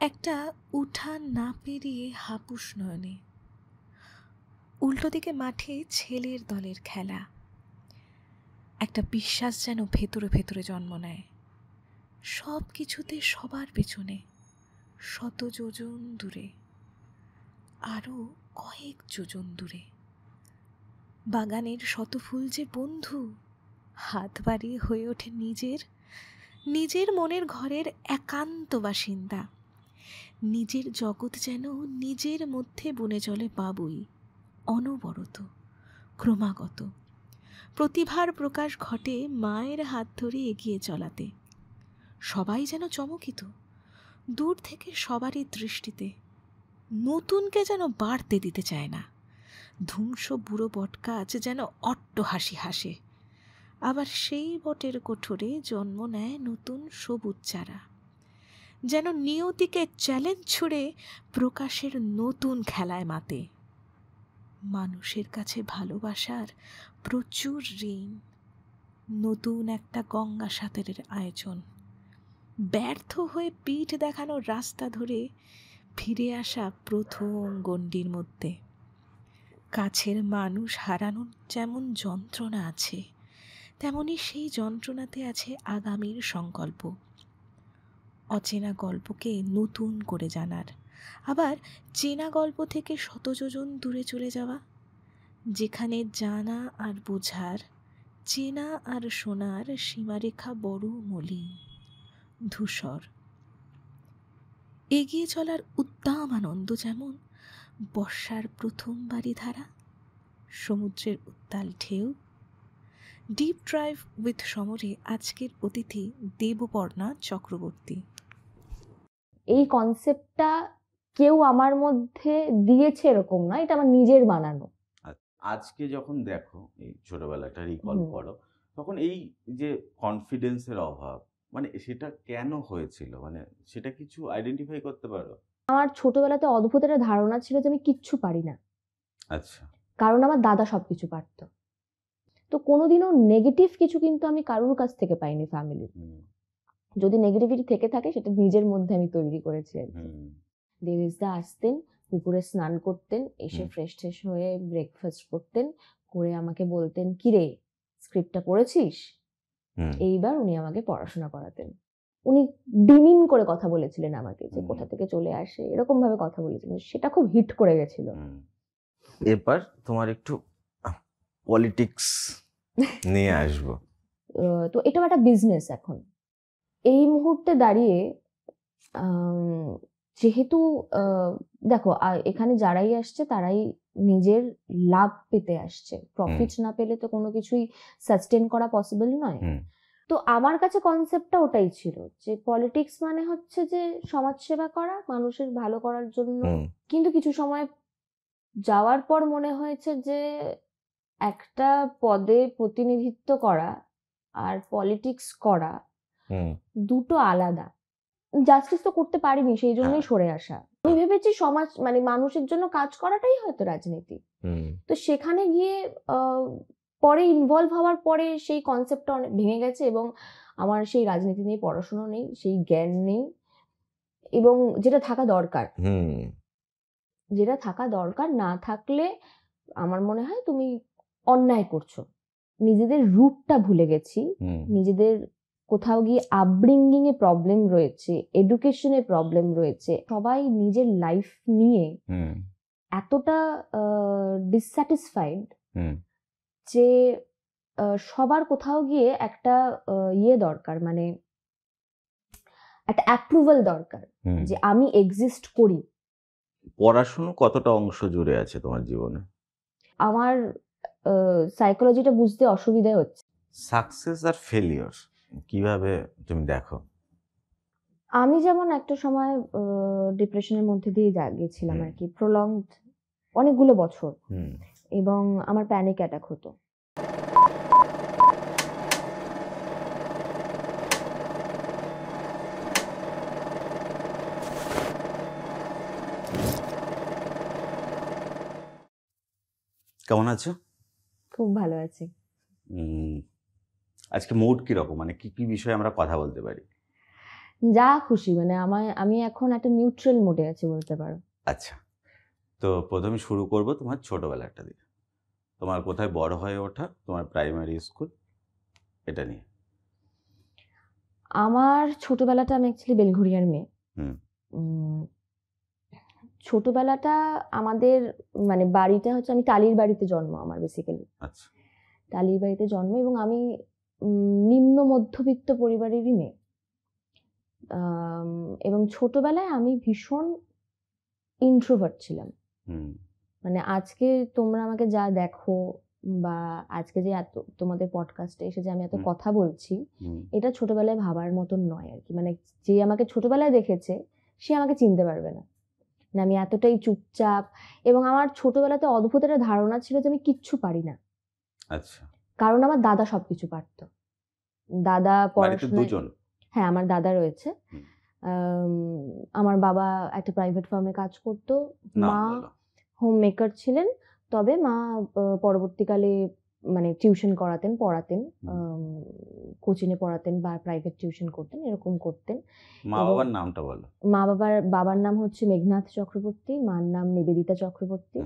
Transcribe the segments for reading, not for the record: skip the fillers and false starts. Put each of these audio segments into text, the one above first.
একটা উঠান না পেরিয়ে হাপুস নয়নে উল্টো দিকে মাঠে ছেলের দলের খেলা। একটা বিশ্বাস যেন ভেতরে ভেতরে জন্ম নেয়, সব কিছুতে সবার পেছনে, শত যোজন দূরে, আরও কয়েক যোজন দূরে। বাগানের শত ফুল যে বন্ধু, হাত বাড়িয়ে হয়ে ওঠে নিজের নিজের মনের ঘরের একান্ত বাসিন্দা। নিজের জগৎ যেন নিজের মধ্যে বনে চলে বাবুই, অনবরত, ক্রমাগত। প্রতিভার প্রকাশ ঘটে মায়ের হাত ধরে এগিয়ে চলাতে। সবাই যেন চমকিত, দূর থেকে সবারই দৃষ্টিতে। নতুনকে যেন বাড়তে দিতে চায় না। ধ্বংস বুড়ো বটগাছ যেন অট্ট হাসি হাসে, আবার সেই বটের কোঠরে জন্ম নেয় নতুন সবুজ চারা, যেন নিয়তিকে চ্যালেঞ্জ ছুড়ে প্রকাশের নতুন খেলায় মাতে। মানুষের কাছে ভালোবাসার প্রচুর ঋণ, নতুন একটা গঙ্গা সাঁতারের আয়োজন। ব্যর্থ হয়ে পিঠ দেখানোর রাস্তা ধরে ফিরে আসা প্রথম গণ্ডির মধ্যে। কাছের মানুষ হারানোর যেমন যন্ত্রণা আছে, তেমনি সেই যন্ত্রণাতে আছে আগামীর সংকল্প। অচেনা গল্পকে নতুন করে জানার, আবার চেনা গল্প থেকে শত যোজন দূরে চলে যাওয়া, যেখানে জানা আর বোঝার, চেনা আর শোনার সীমারেখা বড় মলিন, ধূসর। এগিয়ে চলার উদ্দাম আনন্দ যেমন বর্ষার প্রথম বারিধারা, সমুদ্রের উত্তাল ঢেউ। ডিপ ড্রাইভ উইথ সমরে আজকের অতিথি দেবপর্ণা চক্রবর্তী। এই কনসেপ্টটা কেউ আমার মধ্যে দিয়েছে এরকম না, এটা আমার নিজের বানানো। আজকে যখন দেখো এই ছোটবেলাটা রিকল করো, তখন এই যে কনফিডেন্সের অভাব, মানে সেটা কেন হয়েছিল, মানে সেটা কিছু আইডেন্টিফাই করতে পারো? আমার ছোটবেলাতে অদ্ভুত একটা ধারণা ছিল যে আমি কিচ্ছু পারি না। আচ্ছা। কারণ আমার দাদা সবকিছু পারতো। তো কোনোদিনও নেগেটিভ কিছু কিন্তু আমি কারোর কাছ থেকে পাইনি ফ্যামিলির। যদি নেগেটিভিটি থেকে থাকে সেটা নিজের মধ্যে আমি তৈরি করেছি আর কি। দেবিসদা আসতেন, পুকুরে স্নান করতেন, এসে ফ্রেশ ট্রেশ হয়ে ব্রেকফাস্ট করতেন, করে আমাকে বলতেন, কিরে স্ক্রিপ্টটা পড়েছিস? এইবার উনি আমাকে পড়াশোনা করাতেন। উনি ডিমিন করে কথা বলেছিলেন আমাকে, যে কোথা থেকে চলে আসে, এরকম ভাবে কথা বলেছিলেন, সেটা খুব হিট করে গেছিল। এবার তোমার একটু পলিটিক্স নিয়ে আসবো। তো এটাও একটা বিজনেস এখন এই মুহূর্তে দাঁড়িয়ে। যেহেতু দেখো এখানে যারাই আসছে তারাই নিজের লাভ পেতে আসছে, প্রফিট না পেলে তো কোনো কিছুই সাস্টেন করা পসিবল নয়। তো আমার কাছে কনসেপ্টটা ওটাই ছিল যে পলিটিক্স মানে হচ্ছে যে সমাজসেবা করা, মানুষের ভালো করার জন্য। কিন্তু কিছু সময় যাওয়ার পর মনে হয়েছে যে একটা পদে প্রতিনিধিত্ব করা আর পলিটিক্স করা দুটো আলাদা। জাস্টিস তো করতে পারিনি, সেই জন্যই সরে আসা। আমি ভেবেছি সমাজ মানে মানুষের জন্য কাজ করাটাই হয়তো রাজনীতি। তো সেখানে গিয়ে পরে ইনভলভ হওয়ার পরে সেই কনসেপ্টটা অনেক ভেঙে গেছে, এবং আমার সেই রাজনীতি নিয়ে পড়াশোনা নেই, সেই জ্ঞান নেই, এবং যেটা থাকা দরকার, যেটা থাকা দরকার না থাকলে আমার মনে হয় তুমি অন্যায় করছো। নিজেদের রুটটা ভুলে গেছি, নিজেদের কোথাও গিয়ে আপব্রিঙ্গিং এ প্রবলেম রয়েছে, এডুকেশনে প্রবলেম রয়েছে। সবাই নিজের লাইফ নিয়ে এতটা ডিসস্যাটিসফাইড যে সবার কোথাও গিয়ে একটা দরকার, মানে একটা অ্যাপ্রুভাল দরকার যে আমি এক্সিস্ট করি। পড়াশোনা কতটা অংশ জুড়ে আছে তোমার জীবনে? আমার সাইকোলজিটা বুঝতে অসুবিধা হচ্ছে। সাকসেস আর ফেলিওর কিভাবে তুমি দেখো? আমি যেমন একটা সময় ডিপ্রেশনের মধ্যে দিয়ে গেছিলাম আর কি, প্রলংড অনেকগুলো বছর, এবং আমার প্যানিক অ্যাটাক হতো। কেমন আছো? খুব ভালো আছি। আজকে মুড কিরকম, মানে কি কি বিষয়ে আমরা কথা বলতে পারি? যা খুশি, মানে আমি এখন একটা নিউট্রাল মোডে আছি বলতে পারো। আচ্ছা, তো প্রথমে শুরু করব তোমার ছোটবেলাটা দিয়ে। তোমার কোথায় বড় হয়ে ওঠা, তোমার প্রাইমারি স্কুল, এটা নিয়ে। আমার ছোটবেলাটা, আমি অ্যাকচুয়ালি বেলঘরিয়ার মেয়ে। হুম। উম, ছোটবেলাটা আমাদের মানে বাড়িটা হচ্ছে, আমি টালির বাড়িতে জন্ম আমার বেসিক্যালি। আচ্ছা। টালির বাড়িতে জন্ম, এবং আমি নিম্ন মধ্যবিত্ত পরিবারেরই মেয়ে। এবং ছোটবেলায় আমি ভীষণ ইন্ট্রোভার্ট ছিলাম। হুম। মানে আজকে তোমরা আমাকে যা দেখো, বা আজকে যে এত তোমাদের পডকাস্টে এসে যে আমি এত কথা বলছি, এটা ছোটবেলায় ভাবার মতন নয় আর কি। মানে যে আমাকে ছোটবেলায় দেখেছে সে আমাকে চিনতে পারবে না। মানে আমি এতটাই চুপচাপ, এবং আমার ছোটবেলাতে অদ্ভুত একটা ধারণা ছিল যে আমি কিচ্ছু পারি না। আচ্ছা। কারণ আমার দাদা সবকিছু পারতো। দাদা বাড়িতে পড়াশোনায়, দুজন? হ্যাঁ আমার দাদা রয়েছে। আমার বাবা একটা প্রাইভেট ফার্মে কাজ করতো, মা হোম মেকার ছিলেন। তবে মা পরবর্তীকালে মানে টিউশন করাতেন, পড়াতেন, কোচিংয়ে পড়াতেন বা প্রাইভেট টিউশন করতেন, এরকম করতেন। মা বাবার নামটা বলো। বাবার নাম হচ্ছে মেঘনাথ চক্রবর্তী, মার নাম নিবেদিতা চক্রবর্তী।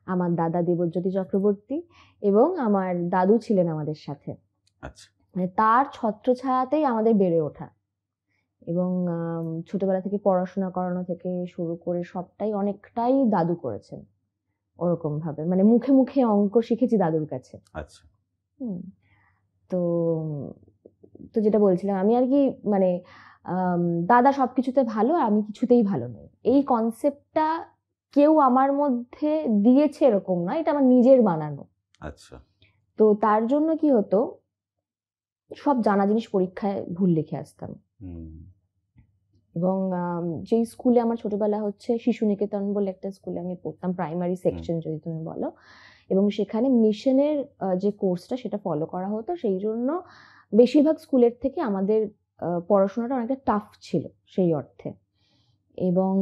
আমার দাদা দেবজ্যোতি চক্রবর্তী, এবং আমার দাদু ছিলেন আমাদের সাথে। আচ্ছা। মানে তার ছত্রছায়াতেই আমাদের বেড়ে ওঠা, এবং ছোটবেলা থেকে পড়াশোনা করানো থেকে শুরু করে সবটাই অনেকটাই দাদু করেছেন ওরকম ভাবে। মানে মুখে মুখে অঙ্ক শিখেছি দাদুর কাছে। আচ্ছা। তো তো যেটা বলছিলাম আমি আর কি, মানে দাদা সবকিছুতে ভালো আর আমি কিছুতেই ভালো নই, এই কনসেপ্টটা কেউ আমার মধ্যে দিয়েছে এরকম না, এটা আমার নিজের বানানো। আচ্ছা। তো তার জন্য কি হতো, সব জানা জিনিস পরীক্ষায় ভুল লিখে আসতাম। এবং যেই স্কুলে আমার ছোটবেলা হচ্ছে শিশু নিকেতন বলে একটা স্কুলে আমি পড়তাম, প্রাইমারি সেকশন যদি তুমি বলো, এবং সেখানে মিশনের যে কোর্সটা সেটা ফলো করা হতো, সেই জন্য বেশিরভাগ স্কুলের থেকে আমাদের পড়াশোনাটা অনেকটা টাফ ছিল সেই অর্থে। এবং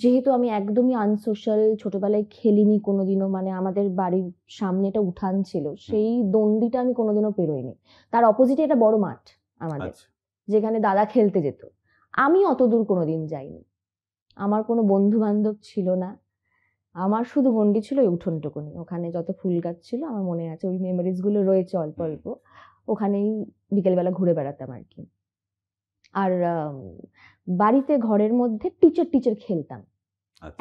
যেহেতু আমি একদমই আনসোশ্যাল, ছোটবেলায় খেলিনি কোনোদিনও, মানে আমাদের বাড়ির সামনে একটা উঠান ছিল, সেই দণ্ডিটা আমি কোনোদিনও পেরোইনি। তার অপোজিটে একটা বড় মাঠ আমাদের, যেখানে দাদা খেলতে যেত। আমি অত দূর কোনোদিন যাইনি। আমার কোনো বন্ধু বান্ধব ছিল না, আমার শুধু গন্ডি ছিল ওই উঠোনটুকুনি, ওখানে যত ফুল গাছ ছিল আমার মনে আছে, ওই মেমোরিজ গুলো রয়েছে অল্প অল্প। ওখানেই বিকেলবেলা ঘুরে বেড়াতাম আর কি। আর বাড়িতে ঘরের মধ্যে টিচার খেলতাম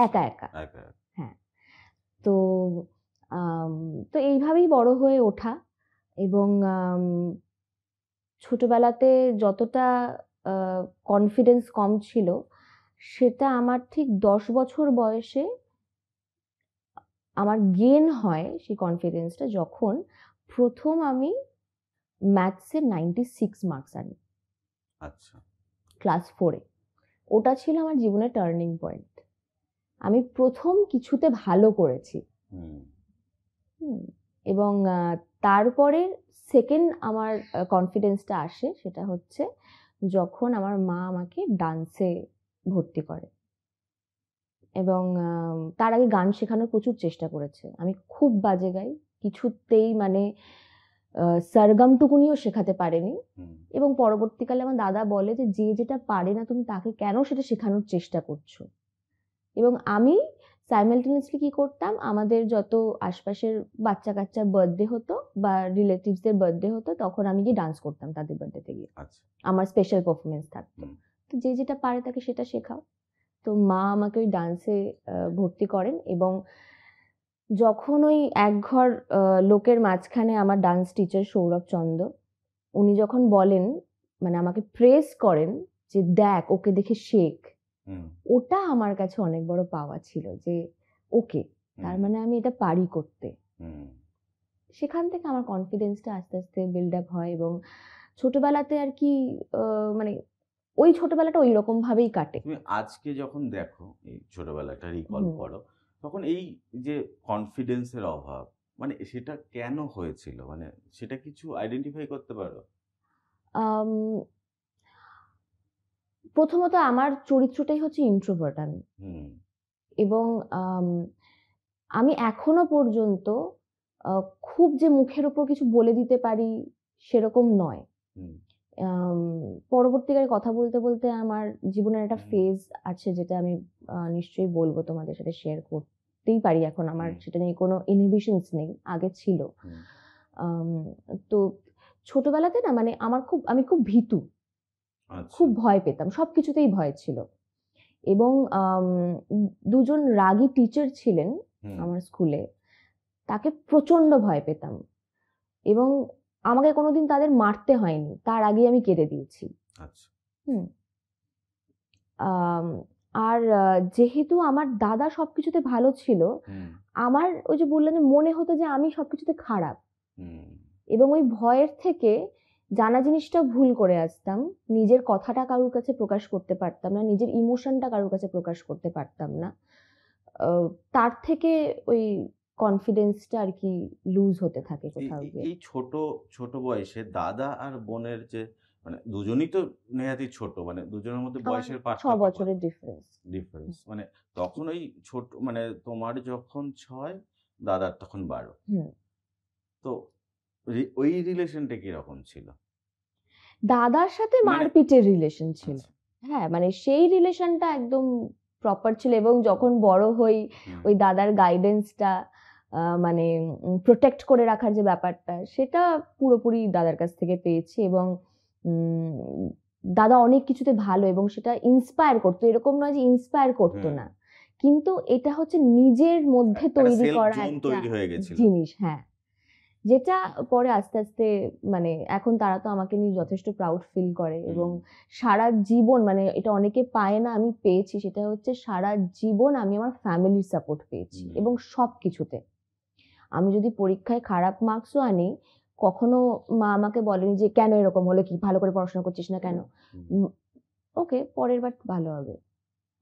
একা একা। হ্যাঁ, তো তো এইভাবেই বড় হয়ে ওঠা। এবং ছোটবেলাতে যতটা কনফিডেন্স কম ছিল, সেটা আমার ঠিক 10 বছর বয়সে আমার গেন হয় সেই কনফিডেন্সটা, যখন প্রথম আমি ম্যাথসে 96 মার্কস আনি। আচ্ছা। ক্লাস 4-এ। ওটা ছিল আমার জীবনের টার্নিং পয়েন্ট। আমি প্রথম কিছুতে ভালো করেছি। এবং তারপরে সেকেন্ড আমার কনফিডেন্সটা আসে, সেটা হচ্ছে যখন আমার মা আমাকে ডান্সে ভর্তি করে। এবং তার আগে গান শেখানোর প্রচুর চেষ্টা করেছে, আমি খুব বাজে গাই, কিছুতেই মানে সরগমটুকুনিও শেখাতে পারেনি। এবং পরবর্তীকালে আমার দাদা বলে যে যে যেটা পারে না তুমি তাকে কেন সেটা শেখানোর চেষ্টা করছো। এবং আমি সাইমালটেনিয়াসলি কি করতাম, আমাদের যত আশপাশের বাচ্চা কাচ্চার বার্থডে হতো বা রিলেটিভসদের বার্থডে হতো, তখন আমি গিয়ে ডান্স করতাম তাদের বার্থডেতে গিয়ে। আমার স্পেশাল পারফরমেন্স থাকতো। তো যে যেটা পারে তাকে সেটা শেখাও। তো মা আমাকে ওই ডান্সে ভর্তি করেন, এবং যখন ওই একঘর লোকের মাঝখানে আমার ডান্স টিচার সৌরভ চন্দ্র, উনি যখন বলেন, মানে আমাকে প্রেস করেন যে দেখ ওকে দেখে শেখ, ওটা আমার কাছে অনেক বড় পাওয়া ছিল যে ওকে, তার মানে আমি এটা পারি করতে। সেখান থেকে আমার কনফিডেন্সটা আস্তে আস্তে বিল্ড আপ হয়। এবং ছোটবেলাতে আর কি মানে ওই ছোটবেলাটা ওই রকম ভাবেই কাটে। তুমি আজকে যখন দেখো এই ছোটবেলাটা রিকল করো, তখন এই যে কনফিডেন্সের অভাব, মানে সেটা কেন হয়েছিল, মানে সেটা কিছু আইডেন্টিফাই করতে পারো? প্রথমত আমার চরিত্রটাই হচ্ছে ইন্ট্রোভার্ট আমি। এবং আমি এখনো পর্যন্ত খুব যে মুখের উপর কিছু বলে দিতে পারি সেরকম নয়। পরবর্তীকালে কথা বলতে বলতে আমার জীবনের একটা হুম। ফেজ আছে যেটা আমি নিশ্চয়ই বলবো, তোমাদের সাথে শেয়ার করতেই পারি। এখন আমার সেটা নিয়ে কোনো ইনহিবিশনস নেই, আগে ছিল। তো ছোটবেলাতে না মানে আমি খুব ভীতু, খুব ভয় পেতাম, সবকিছুতেই ভয় ছিল। এবং দুজন রাগী টিচার ছিলেন আমার স্কুলে, তাকে প্রচন্ড ভয় পেতাম এবং আমাকে কোনোদিন তাদের মারতে হয়নি, তার আগে আমি কেঁদে দিয়েছি। আর যেহেতু আমার দাদা সবকিছুতে ভালো ছিল, আমার ওই যে বললাম মনে হতো যে আমি সবকিছুতে খারাপ, এবং ওই ভয়ের থেকে জানা জিনিসটা ভুল করে আসতাম, নিজের কথাটা কারোর কাছে প্রকাশ করতে পারতাম না, নিজের ইমোশনটা কারোর কাছে প্রকাশ করতে পারতাম না। তার থেকে ওই কনফিডেন্সটা আর কি লুজ হতে থাকে কোথাও গিয়ে। এই ছোট ছোট বয়সে দাদা আর বোনের যে মানে দুজনই তো নেহাতি ছোট, মানে দুজনের মধ্যে বয়সের 6 বছরের ডিফারেন্স, মানে তখন ওই ছোট মানে তোমার যখন 6 দাদার তখন 12। তো ওই রিলেশনটা কিরকম ছিল? দাদার সাথে মারপিটের রিলেশন ছিল। হ্যাঁ, মানে সেই রিলেশনটা একদম প্রপার ছিল, এবং যখন বড় হই ওই দাদার গাইডেন্সটা মানে প্রোটেক্ট করে রাখার যে ব্যাপারটা, সেটা পুরোপুরি দাদার কাছ থেকে পেয়েছি। এবং দাদা অনেক কিছুতে ভালো, এবং সেটা ইন্সপায়ার করতো, এরকম নয় যে ইন্সপায়ার করতো না, কিন্তু এটা হচ্ছে নিজের মধ্যে তৈরি করা একটা জিনিস। হ্যাঁ, যেটা পরে আস্তে আস্তে মানে এখন তারা তো আমাকে নিয়ে যথেষ্ট প্রাউড ফিল করে, এবং সারা জীবন মানে এটা অনেকে পায় না, আমি পেয়েছি। সেটা হচ্ছে সারা জীবন আমি আমার ফ্যামিলির সাপোর্ট পেয়েছি, এবং সব কিছুতে। আমি যদি পরীক্ষায় খারাপ মার্কসও আনি, কখনো মা আমাকে বলেনি যে কেন এরকম হলো, কি ভালো করে পড়াশোনা করছিস না কেন, ওকে পরের বার ভালো হবে,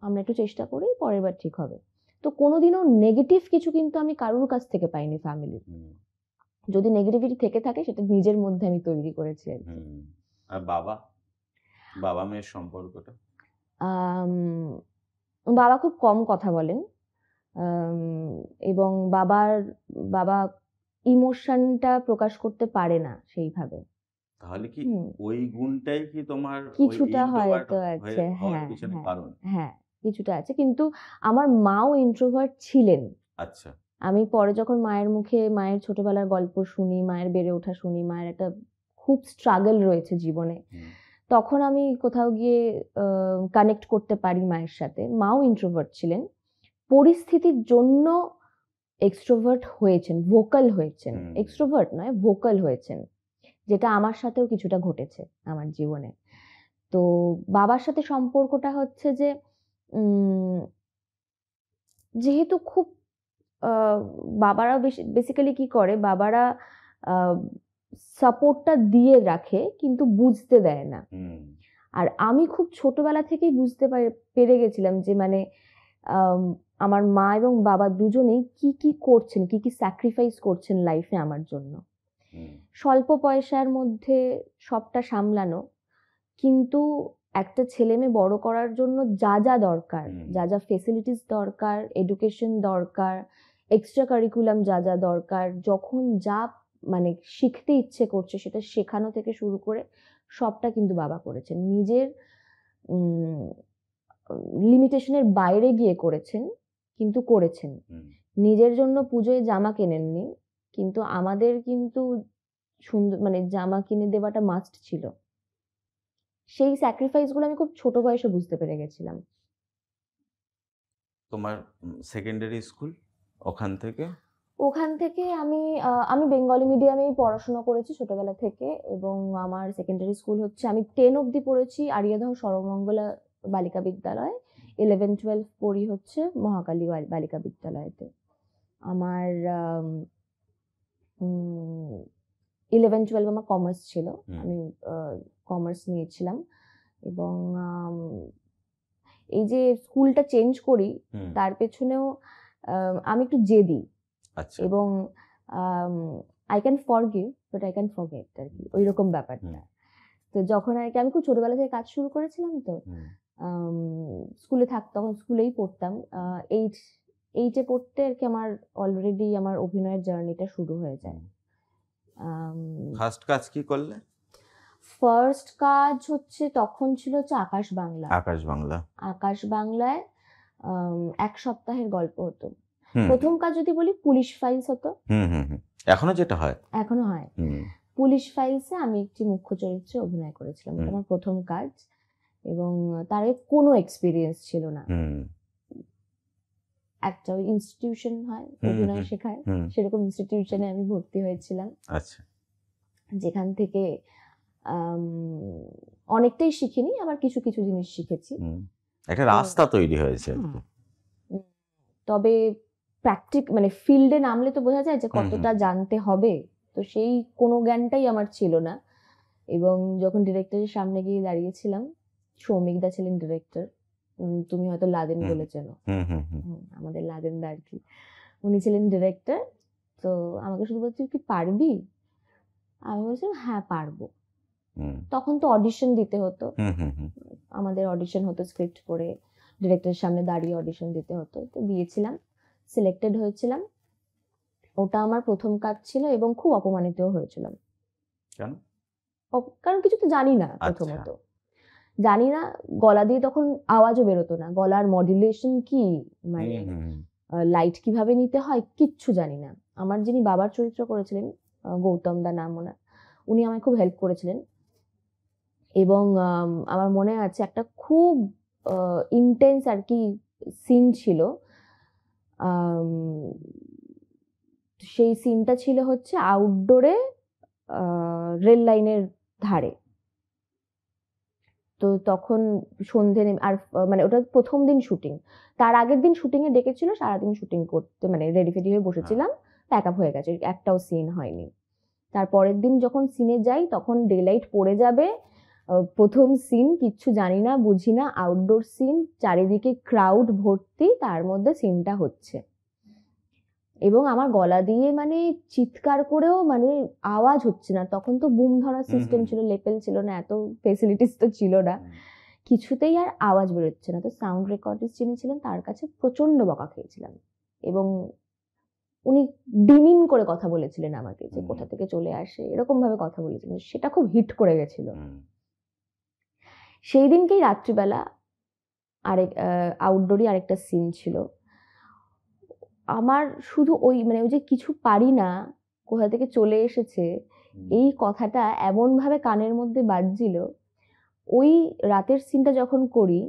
আমরা একটু চেষ্টা করি, পরের বার ঠিক হবে। তো কোনোদিনও নেগেটিভ কিছু কিন্তু আমি কারোর কাছ থেকে পাইনি ফ্যামিলির। যদি নেগেটিভিটি থেকে থাকে সেটা নিজের মধ্যে আমি তৈরি করেছি আর কি। আর বাবা মেয়ের সম্পর্কটা? বাবা খুব কম কথা বলেন, এবং বাবা ইমোশনটা প্রকাশ করতে পারে না সেইভাবে। তাহলে কি ওই গুণটাই কি তোমার কিছুটা হয়তো আছে? হ্যাঁ, কিছুটা আছে, কিন্তু আমার মাও ইন্ট্রোভার্ট ছিলেন। আচ্ছা। আমি পরে যখন মায়ের মুখে মায়ের ছোটবেলার গল্প শুনি, মায়ের বেড়ে ওঠা শুনি, মায়ের একটা খুব স্ট্রাগল রয়েছে জীবনে, তখন আমি কোথাও গিয়ে কানেক্ট করতে পারি মায়ের সাথে। মাও ইন্ট্রোভার্ট ছিলেন, পরিস্থিতির জন্য এক্সট্রোভার্ট হয়েছেন, ভোকাল হয়েছেন, এক্সট্রোভার্ট নয় ভোকাল হয়েছেন, যেটা আমার সাথেও কিছুটা ঘটেছে আমার জীবনে। তো বাবার সাথে সম্পর্কটা হচ্ছে যে যেহেতু খুব বাবারা বেসিক্যালি কি করে, বাবারা সাপোর্টটা দিয়ে রাখে কিন্তু বুঝতে দেয় না। আর আমি খুব ছোটবেলা থেকেই বুঝতে পেরে গেছিলাম যে মানে আমার মা এবং বাবা দুজনেই কি কি করছেন, কি কি স্যাক্রিফাইস করছেন লাইফে আমার জন্য। স্বল্প পয়সার মধ্যে সবটা সামলানো, কিন্তু একটা ছেলে মেয়ে বড় করার জন্য যা যা দরকার, যা যা ফেসিলিটিস দরকার, এডুকেশন দরকার, এক্সট্রা কারিকুলাম যা যা দরকার, যখন যা মানে শিখতে ইচ্ছে করছে সেটা শেখানো থেকে শুরু করে সবটা কিন্তু বাবা করেছেন, নিজের লিমিটেশনের বাইরে গিয়ে করেছেন, কিন্তু করেছেন। নিজের জন্য পুজোয় জামা কেনেননি, কিন্তু আমাদের কিন্তু সুন্দর মানে জামা কিনে দেওয়াটা মাস্ট ছিল। সেই স্যাক্রিফাইসগুলো আমি খুব ছোট বয়সে বুঝতে পেরে গেছিলাম। তোমার সেকেন্ডারি স্কুল ওখান থেকে আমি বেঙ্গলি মিডিয়ামেই পড়াশোনা করেছি ছোটবেলা থেকে, এবং আমার সেকেন্ডারি স্কুল হচ্ছে আমি 10 অবধি পড়েছি আরিয়াদহ সর্বমঙ্গলা বালিকা বিদ্যালয়, 11-12 পড়ি হচ্ছে মহাকালী বালিকা বিদ্যালয়তে। আমার 11-12 আমার কমার্স ছিল, আমি কমার্স নিয়েছিলাম। এবং এই যে স্কুলটা চেঞ্জ করি তার পেছনেও আমি একটু জেদি, এবং I can forgive but I can forget আর কি, ওই রকম ব্যাপারটা। তো যখন আর কি আমি খুব ছোটবেলা থেকে কাজ শুরু করেছিলাম, তো স্কুলে তখন স্কুলেই পড়তাম, 8-এ পড়তে আর কি আমার অলরেডি আমার অভিনয়ের জার্নিটা শুরু হয়ে যায়। ফার্স্ট কাজ কি করলে? ফার্স্ট কাজ হচ্ছে তখন ছিল হচ্ছে আকাশ বাংলা। আকাশ বাংলা। আকাশ বাংলায় এক সপ্তাহের গল্প হতো। হুম প্রথম কাজ যদি বলি পুলিশ ফাইলস হতো, হুম হুম হুম। এখনো যেটা হয়। এখনো হয়। হুম পুলিশ ফাইলসে আমি একটি মুখ্য চরিত্রে অভিনয় করেছিলাম, এটা হুম আমার প্রথম কাজ, এবং তার আগে কোনো এক্সপিরিয়েন্স ছিল না। হুম একটা ওই ইনস্টিটিউশন হয় হুম অভিনয় হুম শেখায়, হুম। সেরকম ইনস্টিটিউশনে আমি ভর্তি হয়েছিলাম, আচ্ছা। যেখান থেকে আম, অনেকটাই শিখিনি, আবার কিছু কিছু জিনিস শিখেছি। হুম। একটা তো রাস্তা তৈরি হয়েছে আর কি। উম, তবে মানে ফিল্ডে নামলে তো বোঝা যায় যে হুম হুম কতটা জানতে হবে, তো সেই কোনো জ্ঞানটাই আমার ছিল না। এবং যখন ডিরেক্টরের সামনে গিয়ে দাঁড়িয়েছিলাম, সৌমিকদা ছিলেন ডিরেক্টর, তুমি হয়তো লাদেন হুম বলে চেনো, হুম হুম হুম আমাদের লাদেন দা আর কি, উনি ছিলেন ডিরেক্টর। তো আমাকে শুধু বলছে, তুই কি পারবি? আমি বলছিলাম হ্যাঁ পারবো। হুম তখন তো অডিশন দিতে হতো, হুম হুম হুম। আমাদের অডিশন হতো স্ক্রিপ্ট পড়ে, ডিরেক্টরের সামনে দাঁড়িয়ে অডিশন দিতে হতো, তো দিয়েছিলাম, সিলেক্টেড হয়েছিলাম। ওটা আমার প্রথম কাজ ছিল এবং খুব অপমানিতও হয়েছিলাম। কেন? কারণ কিছু তো জানি না, আচ্ছা। প্রথমত জানি না, গলা দিয়ে তখন আওয়াজও বেরোতো না, গলার মডুলেশন কি, মানে হুম হুম হুম। লাইট কিভাবে নিতে হয় কিচ্ছু জানি না। আমার যিনি বাবার চরিত্র করেছিলেন, গৌতম দা নাম ওনার, উনি আমায় খুব হেল্প করেছিলেন। এবং আমার মনে আছে একটা খুব ইন্টেন্স আর কি সিন ছিল। আম, সেই সিনটা ছিল হচ্ছে আউটডোরে, রেল লাইনের ধারে। তো তখন সন্ধে আর মানে ওটা প্রথম দিন শুটিং, তার আগের দিন শুটিং এ ডেকেছিল, সারাদিন শুটিং করতে, মানে রেডি ফেডি হয়ে বসেছিলাম, প্যাক আপ হয়ে গেছে, একটাও সিন হয়নি। তারপরের দিন যখন সিনে যাই তখন ডে লাইট পড়ে যাবে, প্রথম সিন, কিচ্ছু জানি না বুঝি না, আউটডোর সিন, চারিদিকে ক্রাউড ভর্তি, তার মধ্যে সিনটা হচ্ছে, এবং আমার গলা দিয়ে মানে চিৎকার করেও মানে আওয়াজ হচ্ছে না। তখন তো বুম ধরার সিস্টেম ছিল, লেপেল ছিল না, এত ফেসিলিটিস তো ছিল না, কিছুতেই আর আওয়াজ বেরোচ্ছে না। তো সাউন্ড রেকর্ডিস্ট যিনি ছিলেন তার কাছে প্রচন্ড বকা খেয়েছিলাম, এবং উনি ডিমিন করে কথা বলেছিলেন আমাকে, যে কোথা থেকে চলে আসে, এরকম ভাবে কথা বলেছিলেন, সেটা খুব হিট করে গেছিল। সেই দিনকেই রাত্রিবেলা আরেক আউটডোরই আরেকটা সিন ছিল, আমার শুধু ওই মানে ওই যে কিছু পারি না, কোথা থেকে চলে এসেছে, এই কথাটা এমন ভাবে কানের মধ্যে বাজছিল। ওই রাতের সিনটা যখন করি,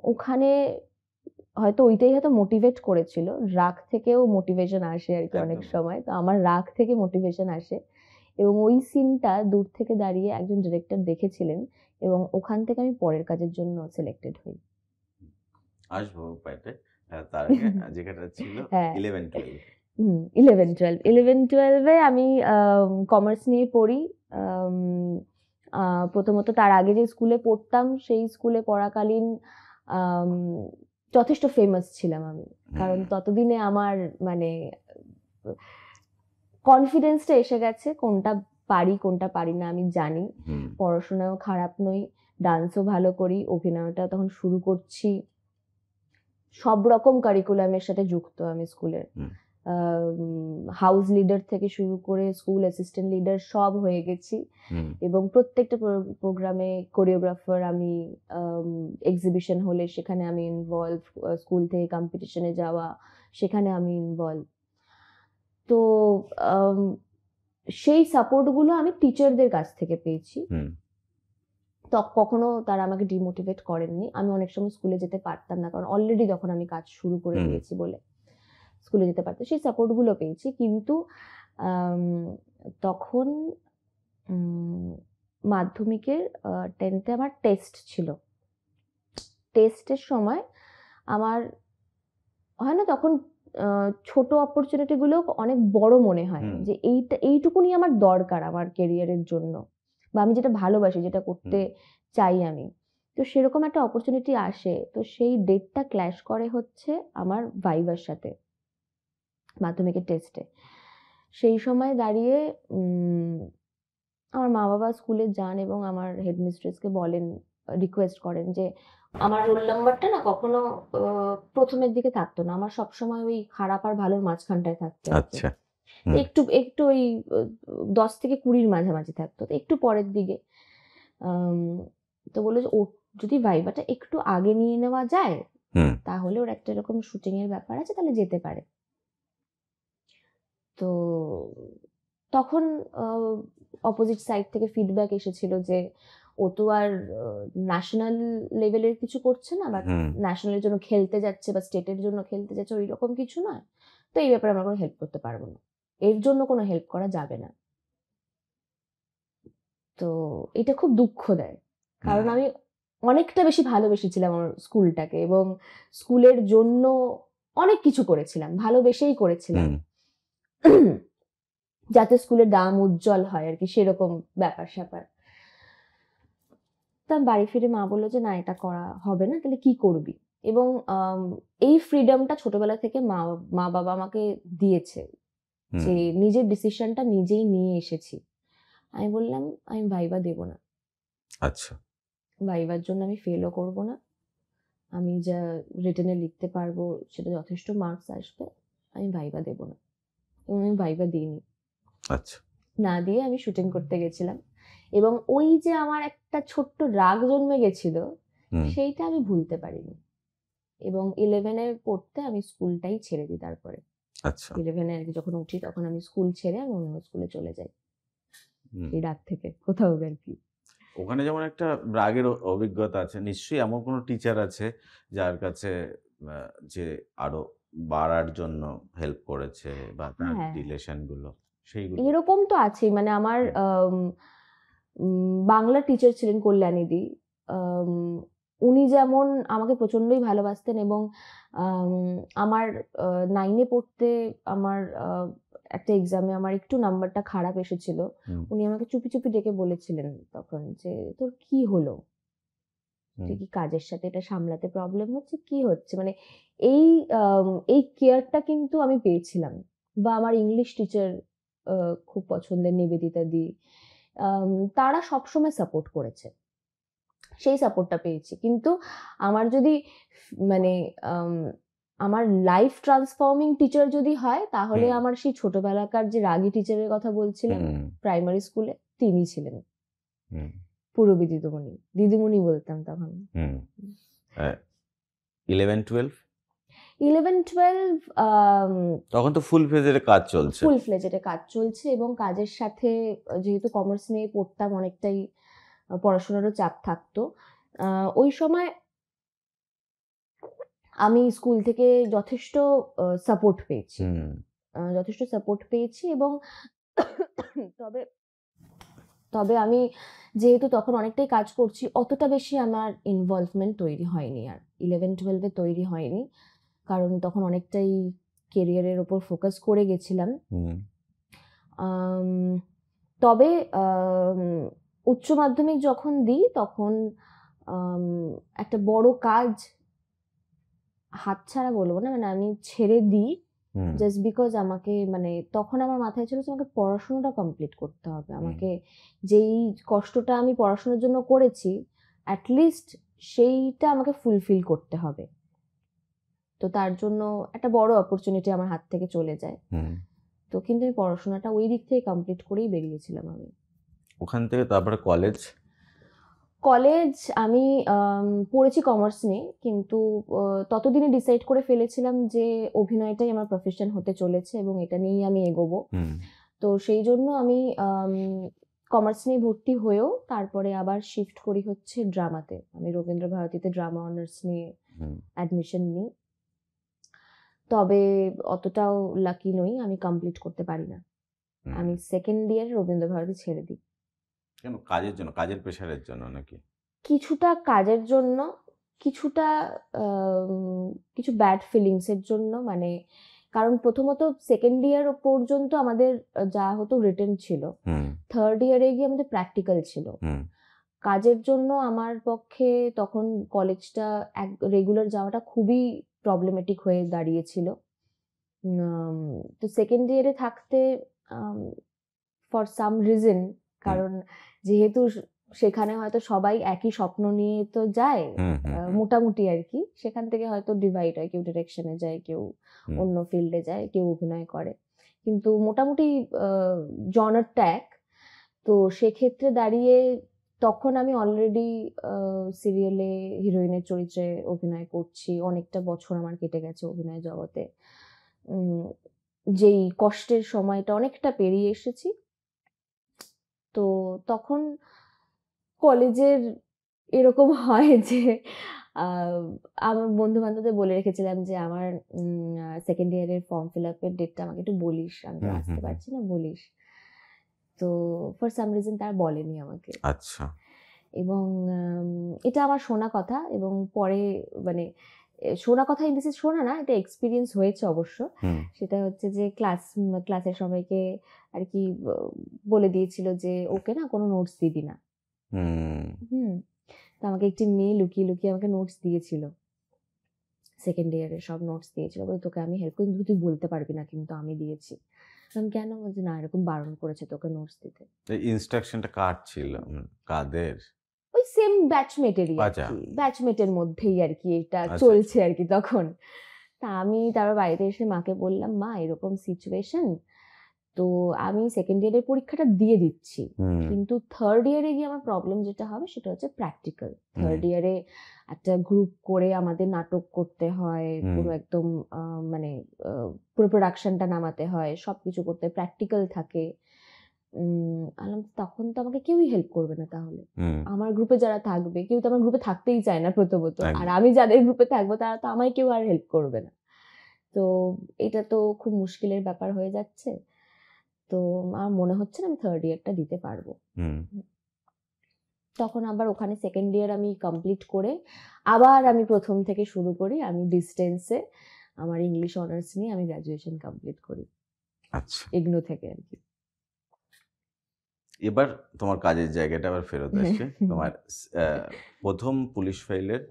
ওখানে হয়তো ওইটাই হয়তো মোটিভেট করেছিল, রাগ থেকেও মোটিভেশন আসে আর কি অনেক সময়, তো আমার রাগ থেকে মোটিভেশন আসে। এবং ওই সিনটা দূর থেকে দাঁড়িয়ে একজন ডিরেক্টর দেখেছিলেন, এবং ওখান থেকে আমি পরের কাজের জন্য সিলেক্টেড হই। আসবো পাইতে, তার আগে যেটা ছিল 11-12। 11-12 আমি কমার্স নিয়ে পড়ি। প্রথমত তার আগে যে স্কুলে পড়তাম, সেই স্কুলে পড়াকালীন যথেষ্ট ফেমাস ছিলাম আমি, কারণ ততদিনে আমার মানে কনফিডেন্সটা এসে গেছে, কোনটা পারি কোনটা পারি না আমি জানি, পড়াশোনাও খারাপ নই, ডান্সও ভালো করি, অভিনয়টা তখন শুরু করছি, সব রকম কারিকুলামের সাথে যুক্ত আমি স্কুলের, হাউস লিডার থেকে শুরু করে স্কুল অ্যাসিস্ট্যান্ট লিডার সব হয়ে গেছি, এবং প্রত্যেকটা প্রোগ্রামে কোরিওগ্রাফার আমি, এক্সিবিশন হলে সেখানে আমি ইনভলভ, স্কুল থেকে কম্পিটিশনে যাওয়া সেখানে আমি ইনভলভ। তো সেই সাপোর্টগুলো আমি টিচারদের কাছ থেকে পেয়েছি, তো কখনো তারা আমাকে ডিমোটিভেট করেননি। আমি অনেক সময় স্কুলে যেতে পারতাম না, কারণ অলরেডি তখন আমি কাজ শুরু করে দিয়েছি বলে স্কুলে যেতে পারতাম, সেই সাপোর্টগুলো পেয়েছি। কিন্তু তখন মাধ্যমিকের 10th-এ আমার টেস্ট ছিল, টেস্টের সময় আমার হয় না তখন ছোট অপরচুনিটি গুলো অনেক বড় মনে হয়, যে এইটুকুনি আমার দরকার আমার কেরিয়ারের জন্য, বা আমি যেটা ভালোবাসি, যেটা করতে চাই আমি, তো সেরকম একটা অপরচুনিটি আসে। তো সেই ডেটটা ক্ল্যাশ করে হচ্ছে আমার ভাইবার সাথে, মাধ্যমিকের টেস্টে। সেই সময় দাঁড়িয়ে আমার মা বাবা স্কুলে যান এবং আমার হেডমিস্ট্রেসকে বলেন, রিকোয়েস্ট করেন যে আমার রোল নাম্বারটা না কখনো প্রথমের দিকে থাকতো না, আমার সবসময় ওই খারাপ আর ভালোর মাঝখানটায় থাকতো। আচ্ছা, একটু একটু ওই 10 থেকে 20 মাঝামাঝি থাকতো, একটু পরের দিকে। তো বললো যে ও যদি ভাইবাটা একটু আগে নিয়ে নেওয়া যায় হুম তাহলে ওর একটা এরকম শুটিং এর ব্যাপার আছে, তাহলে যেতে পারে। তো তখন অপোজিট সাইড থেকে ফিডব্যাক এসেছিল যে ও তো আর ন্যাশনাল লেভেলের কিছু করছে না, বা হুম ন্যাশনালের জন্য খেলতে যাচ্ছে বা স্টেটের জন্য খেলতে যাচ্ছে, ওই রকম কিছু নয়। তো এই ব্যাপারে আমরা কোনো হেল্প করতে পারবো না, এর জন্য কোনো হেল্প করা যাবে না। তো এটা খুব দুঃখ দেয়, কারণ আমি অনেকটা বেশি ভালোবেসেছিলাম আমার স্কুলটাকে, এবং স্কুলের জন্য অনেক কিছু করেছিলাম, ভালোবেসেই করেছিলাম, যাতে স্কুলের নাম উজ্জ্বল হয় আর কি, সেরকম ব্যাপার স্যাপার। তা বাড়ি ফিরে মা বললো যে না, এটা করা হবে না, তাহলে কি করবি? এবং এই ফ্রিডমটা ছোটবেলা থেকে মা বাবা আমাকে দিয়েছে, যে নিজের ডিসিশনটা নিজেই নিয়ে এসেছি। আমি বললাম আমি ভাইবা দেব না। আচ্ছা। ভাইবার জন্য আমি ফেলও করব না, আমি যা রিটেনে লিখতে পারবো সেটা যথেষ্ট মার্কস আসবে, আমি ভাইবা দেব না। এবং আমি ভাইবা দিইনি। আচ্ছা। না দিয়ে আমি শুটিং করতে গেছিলাম, এবং ওই যে আমার একটা ছোট্ট রাগ জন্মে গেছিল, সেইটা আমি ভুলতে পারিনি। এবং 11-এ পড়তে আমি স্কুলটাই ছেড়ে দিই তারপরে। আচ্ছা। 11-এ আর কি যখন উঠি তখন আমি স্কুল ছেড়ে আমি অন্য স্কুলে চলে যাই, এই রাগ থেকে কোথাও আর কি। ওখানে যেমন একটা রাগের অভিজ্ঞতা আছে, নিশ্চয়ই এমন কোনো টিচার আছে যার কাছে যে আরো বাড়ার জন্য হেল্প করেছে, বা তার রিলেশন গুলো সেইগুলো? এরকম তো আছেই, মানে আমার বাংলা টিচার ছিলেন কল্যাণীদি, উনি যেমন আমাকে প্রচন্ডই ভালোবাসতেন, এবং আমার 9-এ পড়তে আমার একটা এক্সামে আমার একটু নাম্বারটা খারাপ এসেছিল, উনি আমাকে চুপি চুপি ডেকে বলেছিলেন তখন যে তোর কি হলো, তুই কি কাজের সাথে এটা সামলাতে প্রবলেম হচ্ছে, কি হচ্ছে, মানে এই কেয়ারটা কিন্তু আমি পেয়েছিলাম। বা আমার ইংলিশ টিচার খুব পছন্দের, নিবেদিতা দি, তারা সবসময় সাপোর্ট করেছে, সেই সাপোর্টটা পেয়েছি। কিন্তু আমার যদি মানে আমার লাইফ ট্রান্সফর্মিং টিচার যদি হয়, তাহলে আমার সেই ছোটবেলাকার যে রাগী টিচারের কথা বলছিলাম প্রাইমারি স্কুলে, তিনি ছিলেন পূরবী দিদিমণি, দিদিমণি বলতাম তখন। 11-12 তখন তো ফুল ফ্লেজের কাজ চলছে। ফুল ফ্লেজের কাজ চলছে, এবং কাজের সাথে যেহেতু কমার্স নিয়ে পড়তাম, অনেকটাই পড়াশোনারও চাপ থাকতো। ওই সময় আমি স্কুল থেকে যথেষ্ট সাপোর্ট পেয়েছি, এবং তবে আমি যেহেতু তখন অনেকটাই কাজ করছি, অতটা বেশি আমার ইনভলভমেন্ট তৈরি হয়নি, আর 11-12-এ তৈরি হয়নি, কারণ তখন অনেকটাই কেরিয়ারের ওপর ফোকাস করে গেছিলাম। তবে উচ্চ মাধ্যমিক যখন দিই তখন একটা বড় কাজ হাতছাড়া বলবো না, মানে আমি ছেড়ে দিই জাস্ট বিকজ আমাকে, মানে তখন আমার মাথায় ছিল যে আমাকে পড়াশোনাটা কমপ্লিট করতে হবে, আমাকে যেই কষ্টটা আমি পড়াশোনার জন্য করেছি অ্যাটলিস্ট সেইটা আমাকে ফুলফিল করতে হবে। তো তার জন্য একটা বড় অপরচুনিটি আমার হাত থেকে চলে যায়। তো কিন্তু আমি পড়াশোনাটা ওই দিক থেকে কমপ্লিট করেই বেরিয়েছিলাম আমি। ওখান থেকে তারপরে কলেজ আমি পড়েছি কমার্স নিয়ে, কিন্তু ততদিনে ডিসাইড করে ফেলেছিলাম যে অভিনয়টাই আমার প্রফেশন হতে চলেছে এবং এটা নিয়েই আমি এগোবো। তো সেই জন্য আমি কমার্স নিয়ে ভর্তি হয়েও তারপরে আবার শিফট করি হচ্ছে ড্রামাতে। আমি রবীন্দ্র ভারতীতে ড্রামা অনার্স নিয়ে অ্যাডমিশন নিই, তবে অতটাও লাকি নই, আমি কমপ্লিট করতে পারি না। আমি সেকেন্ড ইয়ারে রবীন্দ্র ভারতী ছেড়ে দিই। কেন? কাজের জন্য, কাজের প্রেশারের জন্য নাকি? কিছুটা কাজের জন্য, কিছুটা কিছু ব্যাড ফিলিংসের জন্য, মানে কারণ প্রথমত সেকেন্ড ইয়ার পর্যন্ত আমাদের যা হতো রিটেন ছিল, থার্ড ইয়ারে গিয়ে আমাদের প্র্যাকটিক্যাল ছিল। কাজের জন্য আমার পক্ষে তখন কলেজটা রেগুলার যাওয়াটা খুবই প্রবলেমেটিক হয়ে দাঁড়িয়েছিল। তো সেকেন্ড ইয়ারে থাকতে ফর সাম রিজন, কারণ যেহেতু সেখানে হয়তো সবাই একই স্বপ্ন নিয়ে তো যায় মোটামুটি আর কি, সেখান থেকে হয়তো ডিভাইড হয়, কেউ ডিরেকশনে যায়, কেউ অন্য ফিল্ডে যায়, কেউ অভিনয় করে, কিন্তু মোটামুটি জনারটা এক। তো সেক্ষেত্রে দাঁড়িয়ে তখন আমি অলরেডি সিরিয়ালে হিরোইনের চরিত্রে অভিনয় করছি, অনেকটা বছর আমার কেটে গেছে অভিনয় জগতে। যেই কষ্টের সময়টা অনেকটা পেরিয়ে এসেছি। তো তখন কলেজের এরকম হয় যে আমার বন্ধু বান্ধবদের বলে রেখেছিলাম যে আমার সেকেন্ড ইয়ারের ফর্ম ফিল আপের ডেটটা আমাকে একটু বলিস, আমি তো আসতে পারছি না, বলিস। তো ফর সাম রিজন তারা বলেনি আমাকে। আচ্ছা। এবং এটা আমার শোনা কথা, এবং পরে মানে শোনা কথা ইন দিস শোনা না, এটা এক্সপিরিয়েন্স হয়েছে অবশ্য। সেটা হচ্ছে যে ক্লাসের সবাইকে আর কি বলে দিয়েছিল যে ওকে না কোনো নোটস দিবি না। তো আমাকে একটি মেয়ে লুকিয়ে লুকিয়ে আমাকে নোটস দিয়েছিল, সেকেন্ড ইয়ারের সব নোটস দিয়েছিল, বলে তোকে আমি হেল্প করি, তুই বলতে পারবি না কিন্তু আমি দিয়েছি। আমি কেন, বলছি না এরকম বারণ করেছে তোকে নোটস দিতে। ইনস্ট্রাকশনটা কার ছিল, কাদের? ওই সেম ব্যাচমেটেরই আর কি, ব্যাচমেটের মধ্যেই আর কি এটা চলছে আর কি তখন। তা আমি তারপর বাড়িতে এসে মাকে বললাম, মা এরকম সিচুয়েশন, তো আমি সেকেন্ড ইয়ারের পরীক্ষাটা দিয়ে দিচ্ছি, কিন্তু থার্ড ইয়ারে গিয়ে আমার প্রবলেম যেটা হবে সেটা হচ্ছে প্র্যাকটিক্যাল। থার্ড ইয়ারে একটা গ্রুপ করে আমাদের নাটক করতে হয়, পুরো একদম মানে পুরো প্রোডাকশনটা নামাতে হয়, সবকিছু করতে প্র্যাকটিক্যাল থাকে। তখন তো আমাকে কেউই হেল্প করবে না, তাহলে আমার গ্রুপে যারা থাকবে কেউ তো আমার গ্রুপে থাকতেই চায় না প্রথমত, আর আমি যাদের গ্রুপে থাকবো তারা তো আমায় কেউ আর হেল্প করবে না। তো এটা তো খুব মুশকিলের ব্যাপার হয়ে যাচ্ছে। তো আমার মনে হচ্ছে না আমি থার্ড ইয়ারটা দিতে পারবো। তখন আবার ওখানে সেকেন্ড ইয়ার আমি কমপ্লিট করে আবার আমি প্রথম থেকে শুরু করি, আমি ডিস্টেন্সে আমার ইংলিশ অনার্স নিয়ে আমি গ্রাজুয়েশন কমপ্লিট করি। আচ্ছা, ইগনো থেকে আর কি। এবার তোমার কাজের জায়গাটা আবার ফেরত আসছে। তোমার প্রথম পুলিশ ফাইলের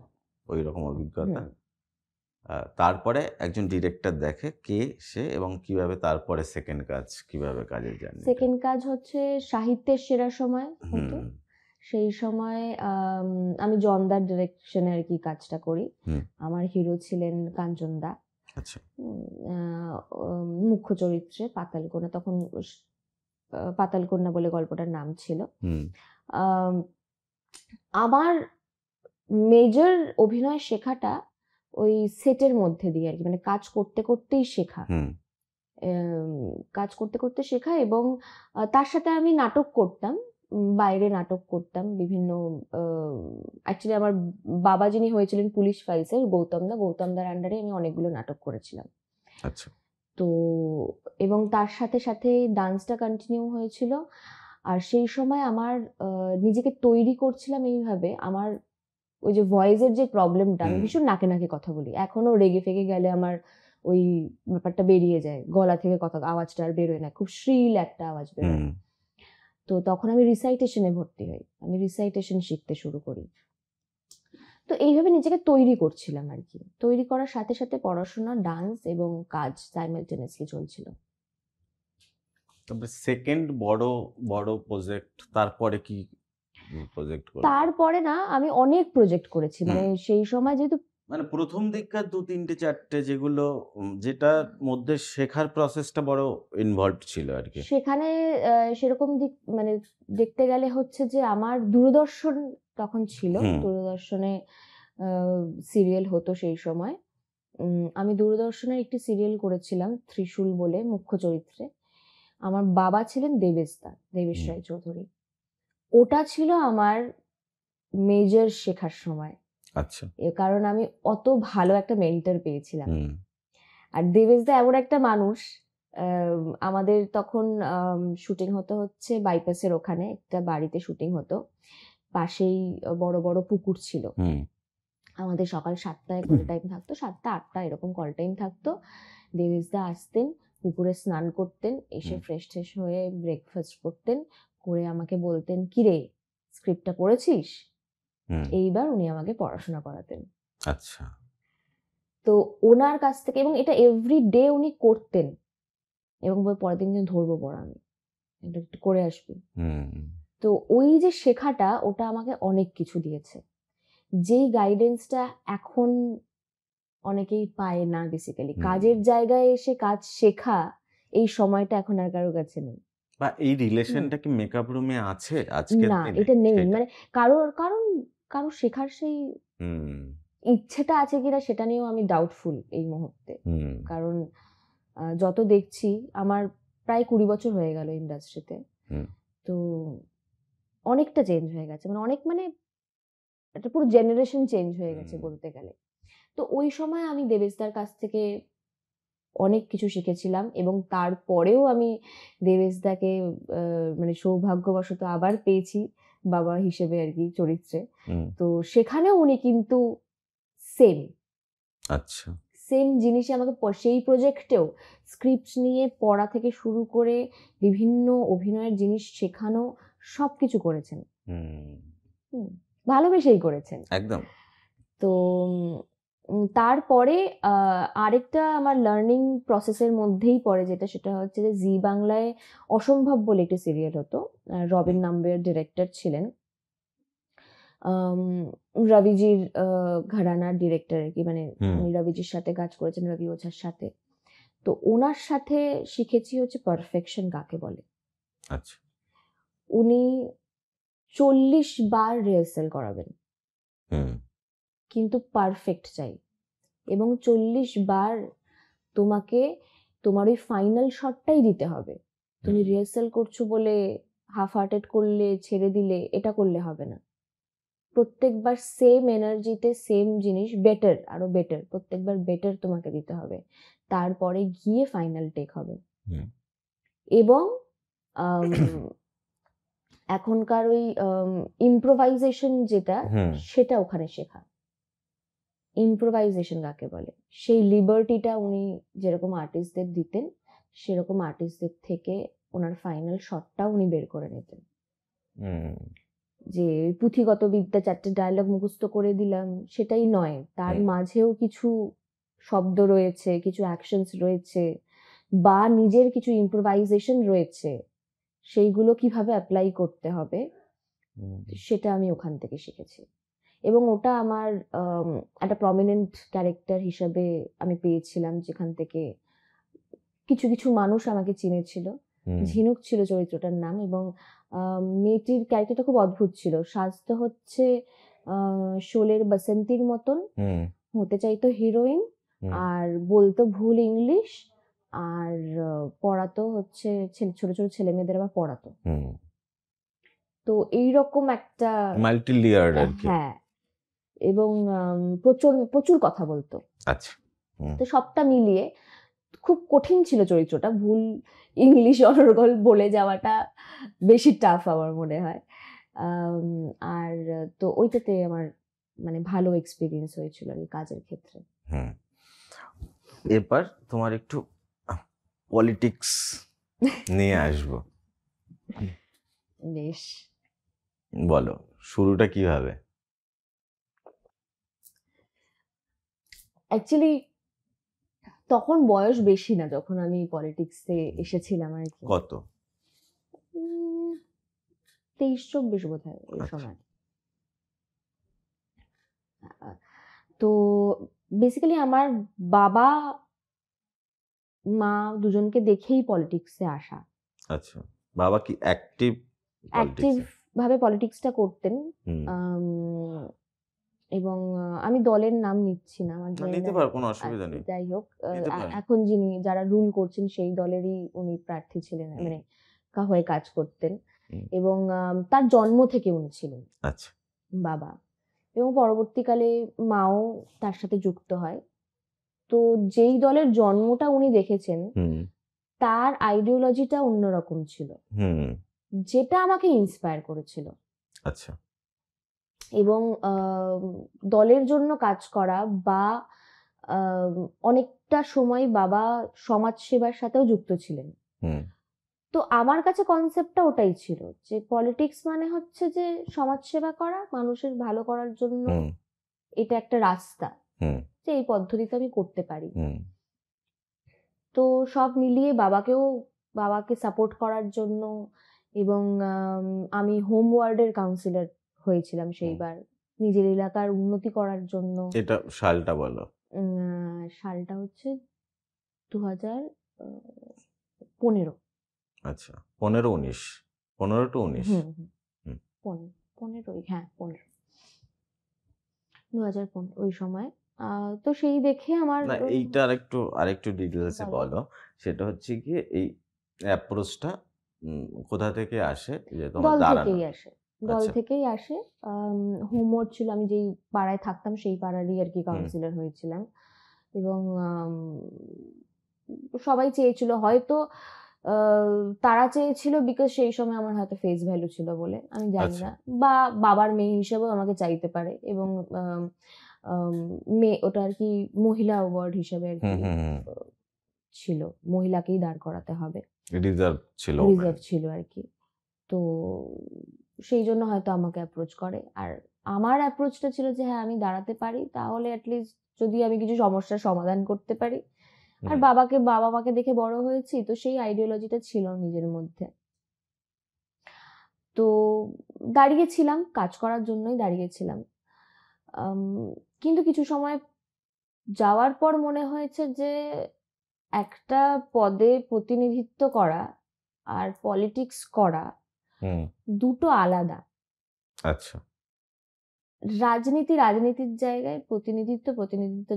ওই রকম অভিজ্ঞতা, তারপরে একজন ডিরেক্টর দেখে কে সে এবং কিভাবে তারপরে সেকেন্ড কাজ, কিভাবে কাজের জার্নি। সেকেন্ড কাজ হচ্ছে সাহিত্যের সেরা সময় হতো, সেই সময় আমি জনদার ডিরেকশনে আর কি কাজটা করি। আমার হিরো ছিলেন কাঞ্চন দা, মুখ্য চরিত্রে পাতালকন্যা, তখন পাতালকন্যা বলে গল্পটার নাম ছিল। আমার মেজর অভিনয় শেখাটা ওই সেটের মধ্যে দিয়ে আর কি, মানে কাজ করতে করতেই শেখা, কাজ করতে করতে শেখা। এবং তার সাথে আমি নাটক করতাম, বাইরে নাটক করতাম বিভিন্ন। অ্যাকচুয়ালি আমার বাবা যিনি হয়েছিলেন পুলিশ ফাইলসের গৌতমদার আন্ডারে আমি অনেকগুলো নাটক করেছিলাম। আচ্ছা। তো এবং তার সাথে সাথে ডান্সটা কন্টিনিউ হয়েছিল। আর সেই সময় আমার নিজেকে তৈরি করছিলাম এইভাবে, আমার ওই যে ভয়েসের যে প্রবলেমটা, আমি ভীষণ নাকে নাকে কথা বলি এখনো, রেগে ফেগে গেলে আমার ওই ব্যাপারটা বেরিয়ে যায়, গলা থেকে কথা আওয়াজটা আর বেরোয় না, খুব শ্রীল একটা আওয়াজ বেরোয়। তো তখন আমি রিসাইটেশনে ভর্তি হই, আমি রিসাইটেশন শিখতে শুরু করি। তো এইভাবে নিজেকে তৈরি করছিলাম আর কি, তৈরি করার সাথে সাথে পড়াশোনা, ডান্স এবং কাজ সাইমালটেনিয়াসলি চলছিল। তারপরে সেকেন্ড বড় প্রজেক্ট, তারপরে কি প্রজেক্ট করলে? তারপরে না আমি অনেক প্রজেক্ট করেছি, মানে সেই সময় যেহেতু মানে প্রথম দিককার 2-3টে 4টে যেগুলো, যেটার মধ্যে শেখার প্রসেসটা বড় ইনভলভড ছিল আর কি। সেখানে সেরকম দিক মানে দেখতে গেলে হচ্ছে যে আমার দূরদর্শন তখন ছিল, দূরদর্শনে সিরিয়াল হতো সেই সময়। আমি দূরদর্শনের একটি সিরিয়াল করেছিলাম ত্রিশূল বলে, মুখ্য চরিত্রে আমার বাবা ছিলেন দেবেশ রায় চৌধুরী। ওটা ছিল আমার মেজর শেখার সময়। আচ্ছা। কারণ আমি অত ভালো একটা মেন্টর পেয়েছিলাম। আর দেবেশ দা এমন একটা মানুষ, আমাদের তখন শুটিং হচ্ছে বাইপাসের ওখানে একটা বাড়িতে শুটিং হতো, পাশেই বড় বড় পুকুর ছিল। আমাদের সকাল 7টায় কল টাইম থাকতো, 7টা-8টা এরকম কল টাইম থাকতো। দেবেশ দা আসতেন, পুকুরে স্নান করতেন, এসে ফ্রেশ ট্রেশ হয়ে ব্রেকফাস্ট করতেন, করে আমাকে বলতেন, কিরে স্ক্রিপ্টটা পড়েছিস? এইবার উনি আমাকে পড়াশোনা করাতেন। আচ্ছা। তো ওনার কাছ থেকে, এবং এটা এভরি ডে উনি করতেন, এবং পরের দিন ধরবো পড়া, আমি এটা একটু করে আসবি। তো ওই যে শেখাটা, ওটা আমাকে অনেক কিছু দিয়েছে, যেই গাইডেন্সটা এখন অনেকেই পায় না। বেসিক্যালি কাজের জায়গায় এসে কাজ শেখা, এই সময়টা এখন আর কারোর কাছে নেই। বা এই হুম। রিলেশনটা কি মেকআপ রুমে আছে আজকের না, দিনে এটা নেই। সেটা? মানে কারোর শেখার সেই হুম ইচ্ছেটা আছে কিনা সেটা নিয়েও আমি ডাউটফুল এই মুহূর্তে। হুম কারণ যত দেখছি, আমার প্রায় 20 বছর হয়ে গেল ইন্ডাস্ট্রিতে। হুম তো অনেকটা চেঞ্জ হয়ে গেছে। মানে একটা পুরো জেনারেশন চেঞ্জ হয়ে গেছে হুম বলতে গেলে। তো ওই সময় আমি দেবেশদার কাছ থেকে অনেক কিছু শিখেছিলাম এবং তারপরেও আমি দেবেশদাকে মানে সৌভাগ্যবশত আবার পেয়েছি বাবা হিসেবে আরকি চরিত্রে। হুম তো সেখানেও উনি কিন্তু সেম, আচ্ছা সেম জিনিসই আমাকে সেই প্রজেক্টেও স্ক্রিপ্ট নিয়ে পড়া থেকে শুরু করে বিভিন্ন অভিনয়ের জিনিস শেখানো সবকিছু করেছেন। হুম হুম, ভালোবেসেই করেছেন। একদম তো তারপরে আরেকটা আমার লার্নিং প্রসেসের মধ্যেই পড়ে যেটা, সেটা হচ্ছে যে জি বাংলায় অসম্ভব বলে একটি সিরিয়াল হতো। রবিন নাম্বিয়ার ডিরেক্টর ছিলেন। আম রবিজির ঘরানার ডিরেক্টর আরকি, মানে হুম উনি রবিজির সাথে কাজ করেছেন, রবি ওঝার সাথে। তো ওনার সাথে শিখেছি হচ্ছে পারফেকশন কাকে বলে। আচ্ছা উনি 40 বার রিহার্সাল করাবেন, হুম কিন্তু পারফেক্ট চাই। এবং 40 বার তোমাকে তোমার ওই ফাইনাল শটটাই দিতে হবে। তুমি হুম রিহার্সাল করছো বলে হাফ হার্টেড করলে, ছেড়ে দিলে, এটা করলে হবে না। প্রত্যেকবার সেম এনার্জিতে সেম জিনিস, বেটার, আরো বেটার, প্রত্যেকবার বেটার তোমাকে দিতে হবে। তারপরে গিয়ে ফাইনাল টেক হবে। হুম এবং আম, এখনকার ওই ইম্প্রোভাইজেশন যেটা, হুম সেটা ওখানে শেখা। ইম্প্রোভাইজেশন কাকে বলে, সেই লিবার্টিটা উনি যেরকম আর্টিস্টদের দিতেন, সেরকম আর্টিস্টদের থেকে ওনার ফাইনাল শটটা উনি বের করে নিতেন। হুম যে পুঁথিগত বিদ্যা 4টে ডায়লগ মুখস্থ করে দিলাম সেটাই নয়, তার হুম মাঝেও কিছু শব্দ রয়েছে, কিছু অ্যাকশনস রয়েছে, বা নিজের কিছু ইম্প্রোভাইজেশন রয়েছে, সেইগুলো কিভাবে অ্যাপ্লাই করতে হবে, হুম সেটা আমি ওখান থেকে শিখেছি। এবং ওটা আমার একটা প্রমিনেন্ট ক্যারেক্টার হিসাবে আমি পেয়েছিলাম, যেখান থেকে কিছু কিছু মানুষ আমাকে চিনেছিল। হুম ঝিনুক ছিল চরিত্রটার নাম। এবং মেয়েটির ক্যারেক্টারটা খুব অদ্ভুত ছিল। সাজতে হচ্ছে শোলের বাসন্তীর মতন, হুম হতে চাইতো হিরোইন, হুম আর বলতো ভুল ইংলিশ, আর পড়াতো হচ্ছে ছোট ছোট ছেলে মেয়েদের আবার পড়াতো। হুম তো এইরকম একটা মাল্টি লেয়ার্ড আর কি। হ্যাঁ, এবং প্রচুর প্রচুর কথা বলতো। আচ্ছা হুম তো সবটা মিলিয়ে খুব কঠিন ছিল চরিত্রটা। ভুল ইংলিশ অনর্গল বলে যাওয়াটা বেশি টাফ আমার মনে হয়। আম, আর তো ওইটাতে আমার মানে ভালো এক্সপিরিয়েন্স হয়েছিল আর কি কাজের ক্ষেত্রে। হুম এবার তোমার একটু পলিটিক্স নিয়ে আসবো। বেশ। বলো শুরুটা কিভাবে? অ্যাকচুয়ালি তখন বয়স বেশি না যখন আমি পলিটিক্সে এসেছিলাম আর কি। কত? 23-24 বোধ হয় ওই আচ্ছা। সময়। আহ, তো বেসিক্যালি আমার বাবা মা দুজনকে দেখেই পলিটিক্সে আসা। আচ্ছা বাবা কি অ্যাক্টিভ অ্যাক্টিভ পলিটিক্সে? ভাবে পলিটিক্সটা করতেন। হুম এবং আমি দলের নাম নিচ্ছি না, আমার না, জানি নিতে না। পারো, কোনো অসুবিধা নেই, যাই হোক, নিতে পারো। এখন যিনি যারা রুল করছেন সেই দলেরই উনি প্রার্থী ছিলেন, হুম, মানে হয়ে কাজ করতেন। হুম, এবং তার জন্ম থেকে উনি ছিলেন আচ্ছা বাবা। এবং পরবর্তীকালে মাও তার সাথে যুক্ত হয়। তো যেই দলের জন্মটা উনি দেখেছেন, হুম তার আইডিওলজিটা অন্যরকম ছিল, হুম যেটা আমাকে ইন্সপায়ার করেছিল। আচ্ছা এবং দলের জন্য কাজ করা, বা আম, অনেকটা সময় বাবা সমাজ সেবার সাথেও যুক্ত ছিলেন। হুম তো আমার কাছে কনসেপ্টটা ওটাই ছিল যে পলিটিক্স মানে হচ্ছে যে সমাজ সেবা করা, মানুষের ভালো করার জন্য হুম এটা একটা রাস্তা, হুম যে এই পদ্ধতিতে আমি করতে পারি। হুম তো সব মিলিয়ে বাবাকে সাপোর্ট করার জন্য, এবং আমি হোম ওয়ার্ডের কাউন্সিলর হয়েছিলাম সেইবার, নিজের এলাকার উন্নতি করার জন্য। এটা সালটা বলো। সালটা হচ্ছে 2015। আচ্ছা, 15-19, 15-19। হুম হুম হুম। 15 হ্যাঁ 2015 ওই সময়। তো সেই দেখে আমার না, এইটা আরেকটু ডিটেলসে বলো। বলো। সেটা হচ্ছে গিয়ে এই অ্যাপ্রোচটা কোথা থেকে আসে যে তোমার দল থেকেই দাঁড়ানোর? আসে, দল আচ্ছা। থেকেই আসে। হোমওয়ার্ক ছিল, আমি যেই পাড়ায় থাকতাম সেই পাড়ারই আর কি হুম। কাউন্সিলর হয়েছিলাম। এবং সবাই চেয়েছিল হয়তো, তারা চেয়েছিল বিকজ সেই সময় আমার হয়তো ফেস ভ্যালু ছিল বলে, আমি জানি আচ্ছা। না, বা বাবার মেয়ে হিসেবেও আমাকে চাইতে পারে। এবং মেয়ে ওটা আর কি মহিলা অ্যাওয়ার্ড হিসেবে আর হুম কি হুম হুম। ছিল, মহিলাকেই দাঁড় করাতে হবে, রিজার্ভ ছিল রিজার্ভ ওখানে। ছিল আর কি। তো সেই জন্য হয়তো আমাকে অ্যাপ্রোচ করে। আর আমার অ্যাপ্রোচটা ছিল যে হ্যাঁ আমি দাঁড়াতে পারি, তাহলে অ্যাটলিস্ট যদি আমি কিছু সমস্যার সমাধান করতে পারি। আর হুম। বাবা মাকে দেখে বড় হয়েছি, তো সেই আইডিওলজিটা ছিল নিজের মধ্যে। তো দাঁড়িয়েছিলাম, কাজ করার জন্যই দাঁড়িয়েছিলাম। আম, কিন্তু কিছু সময় যাওয়ার পর মনে হয়েছে যে একটা পদে প্রতিনিধিত্ব করা আর পলিটিক্স করা হুম। দুটো আলাদা। আচ্ছা। রাজনীতির জায়গায়, প্রতিনিধিত্বের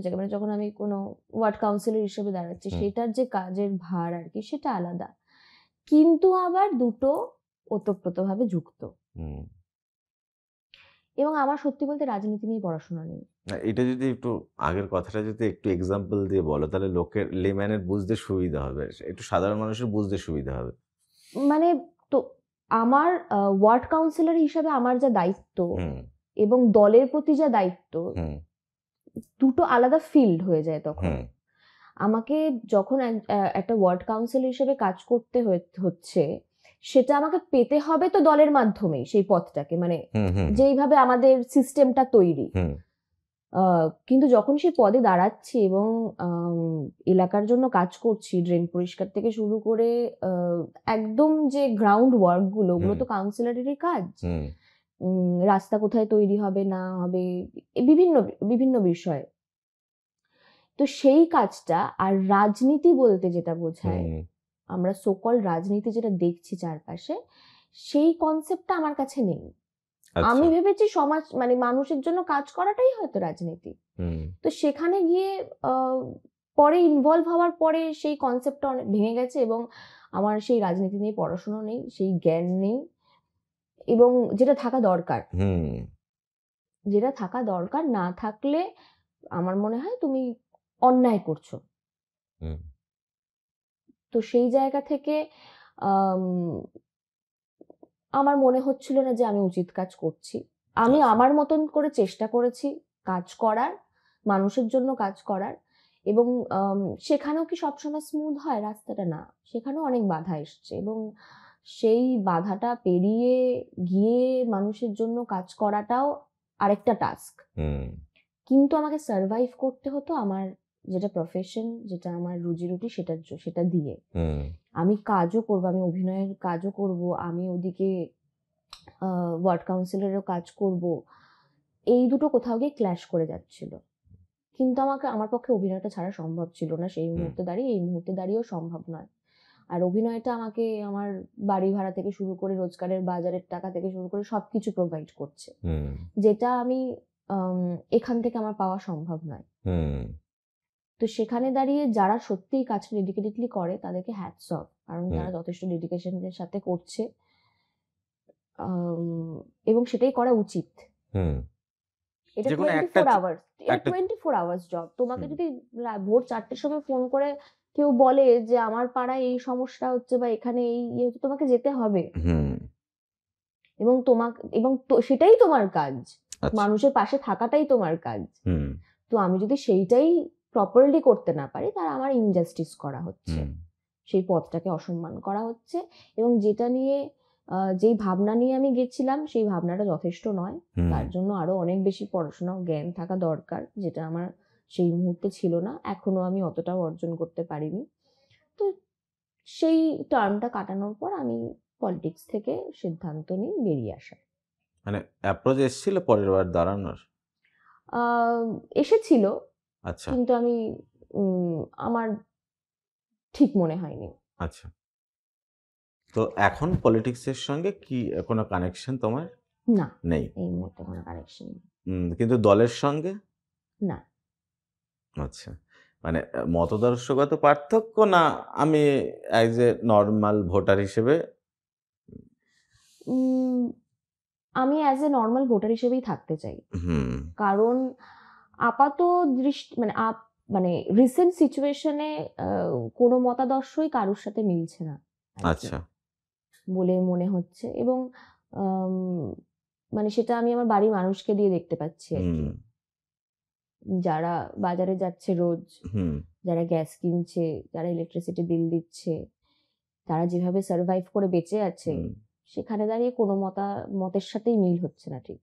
জায়গায়, মানে যখন আমি কোনো ওয়ার্ড কাউন্সিলর হিসেবে দাঁড়াচ্ছি, হুম। সেটার যে কাজের ভার আর কি সেটা আলাদা, কিন্তু আবার দুটো ওতপ্রোতভাবে যুক্ত। হুম। এবং আমার সত্যি বলতে রাজনীতি নিয়ে পড়াশোনা নেই। না, এটা যদি একটু আগের কথাটা যদি একটু এক্সাম্পল দিয়ে বলো, তাহলে লোকের লেম্যানের বুঝতে সুবিধা হবে, একটু সাধারণ মানুষের বুঝতে সুবিধা হবে। মানে, তো আমার ওয়ার্ড কাউন্সিলর হিসেবে আমার যা দায়িত্ব হুম এবং দলের প্রতি যা দায়িত্ব, হুম দুটো আলাদা ফিল্ড হয়ে যায় তখন। হুম আমাকে যখন একটা ওয়ার্ড কাউন্সিলর হিসেবে কাজ করতে হচ্ছে, সেটা আমাকে পেতে হবে তো দলের মাধ্যমেই সেই পথটাকে, মানে হুম হুম যেইভাবে আমাদের সিস্টেমটা তৈরি। হুম কিন্তু যখন সেই পদে দাঁড়াচ্ছি এবং এলাকার জন্য কাজ করছি, ড্রেন পরিষ্কার থেকে শুরু করে একদম যে গ্রাউন্ড ওয়ার্ক গুলো, ওগুলো তো কাউন্সিলরেরই কাজ। হুম রাস্তা কোথায় তৈরি হবে না হবে, বিভিন্ন বিভিন্ন বিষয়। তো সেই কাজটা, আর রাজনীতি বলতে যেটা বোঝায়, হুম। আমরা সোকল রাজনীতি যেটা দেখছি চারপাশে, সেই কনসেপ্টটা আমার কাছে নেই। আচ্ছা। আমি ভেবেছি সমাজ মানে মানুষের জন্য কাজ করাটাই হয়তো রাজনীতি। হুম তো সেখানে গিয়ে পরে ইনভলভ হওয়ার পরে সেই কনসেপ্টটা অনেক ভেঙে গেছে, এবং আমার সেই রাজনীতি নিয়ে পড়াশোনা নেই, সেই জ্ঞান নেই, এবং যেটা থাকা দরকার, হুম না থাকলে আমার মনে হয় তুমি অন্যায় করছো। হুম তো সেই জায়গা থেকে আম, আমার মনে হচ্ছিল না যে আমি উচিত কাজ করছি। আমি আচ্ছা। আমার মতন করে চেষ্টা করেছি কাজ করার, মানুষের জন্য কাজ করার। এবং সেখানেও কি সবসময় স্মুথ হয় রাস্তাটা? না, সেখানেও অনেক বাধা এসছে, এবং সেই বাধাটা পেরিয়ে গিয়ে মানুষের জন্য কাজ করাটাও আরেকটা টাস্ক। হুম কিন্তু আমাকে সার্ভাইভ করতে হতো আমার যেটা প্রফেশন, যেটা আমার রুজি রুটি, সেটা দিয়ে। হুম আমি কাজও করবো, আমি অভিনয়ের কাজও করব, আমি ওদিকে ওয়ার্ড কাউন্সিলরেরও কাজ করব। এই দুটো কোথাও গিয়ে ক্ল্যাশ করে যাচ্ছিল। কিন্তু আমার পক্ষে অভিনয়টা ছাড়া সম্ভব ছিল না সেই মুহূর্তে দাঁড়িয়ে, এই মুহূর্তে দাঁড়িয়েও সম্ভব নয়। আর অভিনয়টা আমাকে আমার বাড়ি ভাড়া থেকে শুরু করে রোজগারের বাজারের টাকা থেকে শুরু করে সবকিছু প্রোভাইড করছে, হুম যেটা আমি এখান থেকে আমার পাওয়া সম্ভব নয়। হুম তো সেখানে দাঁড়িয়ে যারা সত্যিই কাজটা ডেডিকেটেডলি করে তাদেরকে হ্যাটস অফ, কারণ হুম তারা যথেষ্ট ডেডিকেশনের সাথে করছে। এবং সেটাই করা উচিত। হুম এটা যে কোনো 24 আওয়ার্স, এটা একটা 24 আওয়ার্স জব। তোমাকে হুম যদি ভোর 4টের সময় ফোন করে কেউ বলে যে আমার পাড়ায় এই সমস্যা হচ্ছে বা এখানে এই ইয়ে হচ্ছে, তোমাকে যেতে হবে। হুম এবং সেটাই তোমার কাজ, আচ্ছা। মানুষের পাশে থাকাটাই তোমার কাজ। হুম তো আমি যদি সেইটাই প্রপারলি করতে না পারি, তার আমার ইনজাস্টিস করা হচ্ছে, হুম সেই পথটাকে অসম্মান করা হচ্ছে। এবং যেটা নিয়ে যেই ভাবনা নিয়ে আমি গেছিলাম, সেই ভাবনাটা যথেষ্ট নয়। হুম তার জন্য আরো অনেক বেশি পড়াশোনা ও জ্ঞান থাকা দরকার, যেটা আমার সেই মুহূর্তে ছিল না, এখনো আমি অতটাও অর্জন করতে পারিনি। তো সেই টার্মটা কাটানোর পর আমি পলিটিক্স থেকে সিদ্ধান্ত নিই বেরিয়ে আসার। মানে অ্যাপ্রোচ এসেছিল পরের বার দাঁড়ানোর? এসেছিল, আচ্ছা কিন্তু আমি আমার ঠিক মনে হয়নি। আচ্ছা। তো এখন পলিটিক্সের সঙ্গে কি কোনো কানেকশন তোমার না, নেই? এই মুহূর্তে কোনো কানেকশন নেই। কিন্তু দলের সঙ্গে? না। আচ্ছা, মানে মতদর্শগত পার্থক্য না, আমি অ্যাজ এ নর্মাল ভোটার হিসেবে? আমি অ্যাজ এ নর্মাল ভোটার হিসেবেই থাকতে চাই। কারণ আপাত দৃষ্টি মানে রিসেন্ট সিচুয়েশনে কোনো মতাদর্শই কারোর সাথে মিলছে না আচ্ছা, বলে মনে হচ্ছে, এবং মানে সেটা আমি আমার বাড়ির মানুষকে দিয়ে দেখতে পাচ্ছি আর কি। যারা বাজারে যাচ্ছে রোজ, যারা গ্যাস কিনছে, যারা ইলেকট্রিসিটি বিল দিচ্ছে, তারা যেভাবে সার্ভাইভ করে বেঁচে আছে, সেখানে দাঁড়িয়ে কোনো মতের সাথেই মিল হচ্ছে না ঠিক।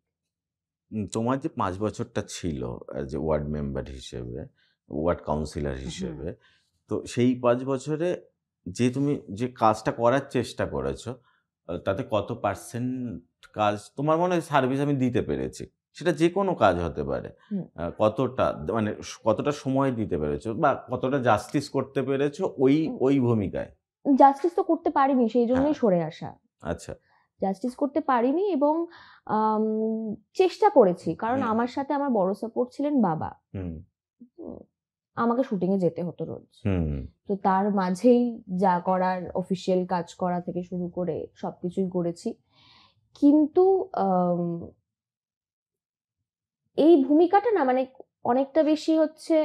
তোমার যে 5 বছরটা ছিল অ্যাজ এ ওয়ার্ড মেম্বার হিসেবে, ওয়ার্ড কাউন্সিলর হিসেবে, তো সেই 5 বছরে যে তুমি যে কাজটা করার চেষ্টা করেছো, তাতে কত পার্সেন্ট কাজ তোমার মনে হয় সার্ভিস আমি দিতে পেরেছি? সেটা যে কোনো কাজ হতে পারে। কতটা, মানে কতটা সময় দিতে পেরেছো বা কতটা জাস্টিস করতে পেরেছো ওই ভূমিকায়? জাস্টিস তো করতে পারিনি, সেই জন্যই সরে আসা। আচ্ছা, জাস্টিস করতে পারিনি, এবং চেষ্টা করেছি, কারণ আমার সাথে আমার বড় সাপোর্ট ছিলেন বাবা। আমাকে শুটিং এ যেতে হতো রোজ, তো তার মাঝেই যা করার, অফিসিয়াল কাজ করা থেকে শুরু করে সবকিছুই করেছি। কিন্তু এই ভূমিকাটা না, মানে অনেকটা বেশি হচ্ছে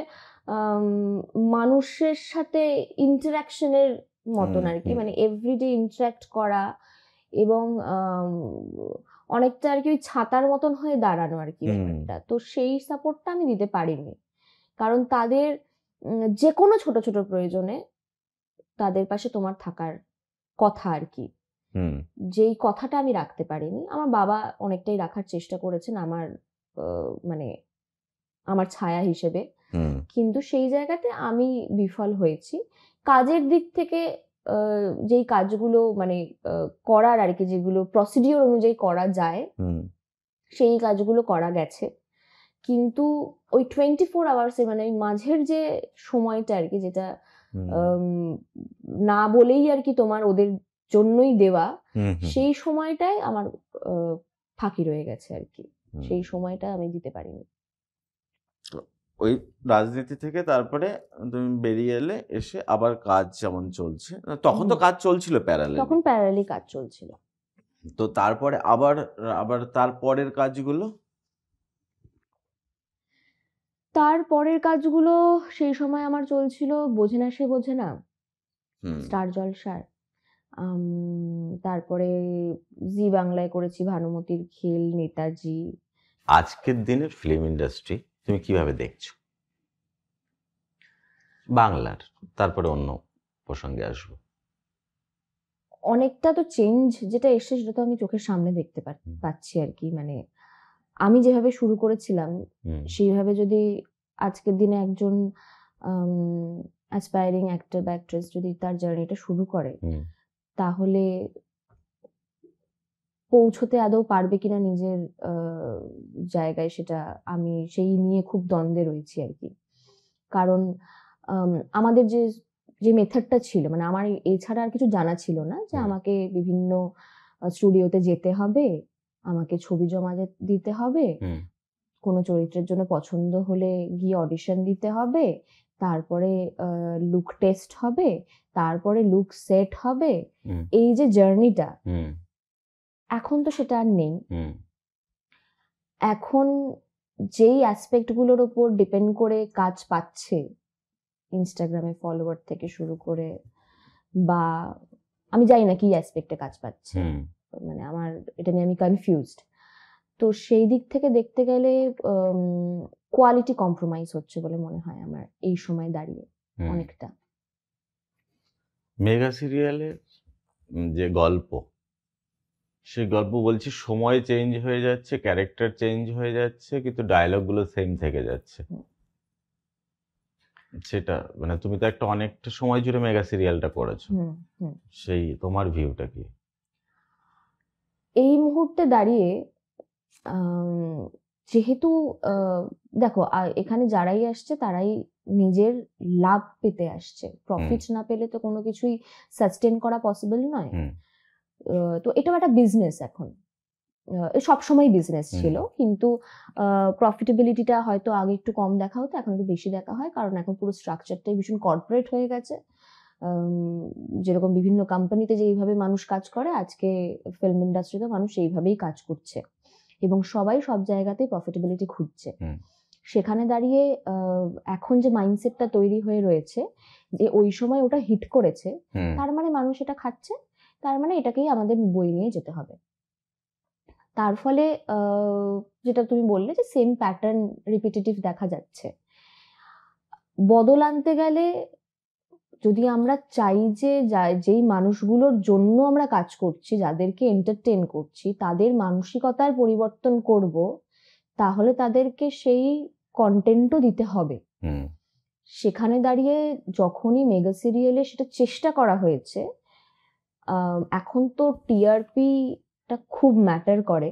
মানুষের সাথে ইন্টারাকশনের মতন আর কি, মানে এভরিডে ইন্টারাক্ট করা, এবং অনেকটা আর কি ওই ছাতার মতন হয়ে দাঁড়ানো আর কি ব্যাপারটা। তো সেই সাপোর্টটা আমি দিতে পারিনি, কারণ তাদের যে কোনো ছোট ছোট প্রয়োজনে তাদের পাশে তোমার থাকার কথা আর কি, যেই কথাটা আমি রাখতে পারিনি। আমার বাবা অনেকটাই রাখার চেষ্টা করেছেন আমার মানে আমার ছায়া হিসেবে, কিন্তু সেই জায়গাতে আমি বিফল হয়েছি। কাজের দিক থেকে যেই কাজগুলো মানে করার আর কি, যেগুলো প্রসিডিওর অনুযায়ী করা যায়, সেই কাজগুলো করা গেছে। কিন্তু ওই 24 আওয়ার্সে, মানে ওই মাঝের যে সময়টা আর কি, যেটা না বলেই আর কি তোমার ওদের জন্যই দেওয়া, সেই সময়টাই আমার ফাঁকি রয়ে গেছে আর কি। সেই সময়টা আমি দিতে পারিনি। ওই রাজনীতি থেকে তারপরে তুমি বেরিয়ে এলে, এসে আবার কাজ যেমন চলছে, তখন তো কাজ চলছিল প্যারালালি? তখন প্যারালালি কাজ চলছিল। তো তারপরে আবার তারপরের কাজগুলো? তারপরের কাজগুলো সেই সময় আমার চলছিল বোঝে না সে বোঝে না, স্টার জলসার। তারপরে জি বাংলায় করেছি ভানুমতির খেল, নেতাজি। আজকের দিনের ফিল্ম ইন্ডাস্ট্রি তুমি কিভাবে দেখছো বাংলার? তারপরে অন্য প্রসঙ্গে আসবো। অনেকটা তো চেঞ্জ যেটা এসছে সেটা তো আমি চোখের সামনে দেখতে পাচ্ছি আর কি। মানে আমি যেভাবে শুরু করেছিলাম সেইভাবে যদি আজকের দিনে একজন অ্যাসপায়ারিং অ্যাক্টর বা অ্যাক্ট্রেস যদি তার জার্নিটা শুরু করে, তাহলে পৌঁছতে আদৌ পারবে কিনা নিজের জায়গায়, সেটা আমি সেই নিয়ে খুব দ্বন্দ্বে রয়েছি আর কি। কারণ আমাদের যে মেথডটা ছিল, মানে আমার এছাড়া আর কিছু জানা ছিল না, যে আমাকে বিভিন্ন স্টুডিওতে যেতে হবে, আমাকে ছবি জমা দিতে হবে, কোনো চরিত্রের জন্য পছন্দ হলে গিয়ে অডিশন দিতে হবে, তারপরে লুক টেস্ট হবে, তারপরে লুক সেট হবে। এই যে জার্নিটা, এখন তো সেটা আর নেই। এখন যেই অ্যাসপেক্ট গুলোর উপর ডিপেন্ড করে কাজ পাচ্ছে, ইনস্টাগ্রামে ফলোয়ার থেকে শুরু করে, বা আমি জানি না কি অ্যাসপেক্টে কাজ পাচ্ছে, মানে আমার এটা নিয়ে আমি কনফিউজড। তো সেই দিক থেকে দেখতে গেলে কোয়ালিটি কম্প্রোমাইজ হচ্ছে বলে মনে হয় আমার এই সময় দাঁড়িয়ে অনেকটা। মেগা সিরিয়ালের যে গল্প, সেই গল্প বলছি সময় চেঞ্জ হয়ে যাচ্ছে, ক্যারেক্টার চেঞ্জ হয়ে যাচ্ছে, কিন্তু ডায়লগগুলো সেম থেকে যাচ্ছে। সেটা মানে তুমি তো অনেকটা সময় জুড়ে মেগা সিরিয়ালটা করেছো, সেই তোমার ভিউটা কি এই মুহূর্তে দাঁড়িয়ে? যেহেতু দেখো, এখানে যারাই আসছে তারাই নিজের লাভ পেতে আসছে, প্রফিট না পেলে তো কোনো কিছুই সাস্টেন করা পসিবল নয়। তো এটাও একটা বিজনেস এখন, সবসময় বিজনেস ছিল, কিন্তু প্রফিটেবিলিটিটা হয়তো আগে একটু কম দেখা হতো, এখন একটু বেশি দেখা হয়, কারণ এখন পুরো স্ট্রাকচারটাই ভীষণ কর্পোরেট হয়ে গেছে। যেরকম বিভিন্ন কোম্পানিতে যেইভাবে মানুষ কাজ করে, আজকে ফিল্ম ইন্ডাস্ট্রিতে মানুষ এইভাবেই কাজ করছে এবং সবাই সব জায়গাতেই প্রফিটেবিলিটি খুঁজছে। সেখানে দাঁড়িয়ে এখন যে মাইন্ডসেটটা তৈরি হয়ে রয়েছে যে ওই সময় ওটা হিট করেছে, তার মানে মানুষ এটা খাচ্ছে, তার মানে এটাকেই আমাদের বই নিয়ে যেতে হবে। তার ফলে যেটা তুমি বললে যে সেম প্যাটার্ন রিপিটেটিভ দেখা যাচ্ছে। বদল আনতে গেলে যদি আমরা চাই যে যেই মানুষগুলোর জন্য আমরা কাজ করছি, যাদেরকে এন্টারটেন করছি, তাদের মানসিকতার পরিবর্তন করব, তাহলে তাদেরকে সেই কন্টেন্টও দিতে হবে। সেখানে দাঁড়িয়ে যখনই মেগা সিরিয়ালে সেটা চেষ্টা করা হয়েছে, এখন তো টিআরপিটা খুব ম্যাটার করে,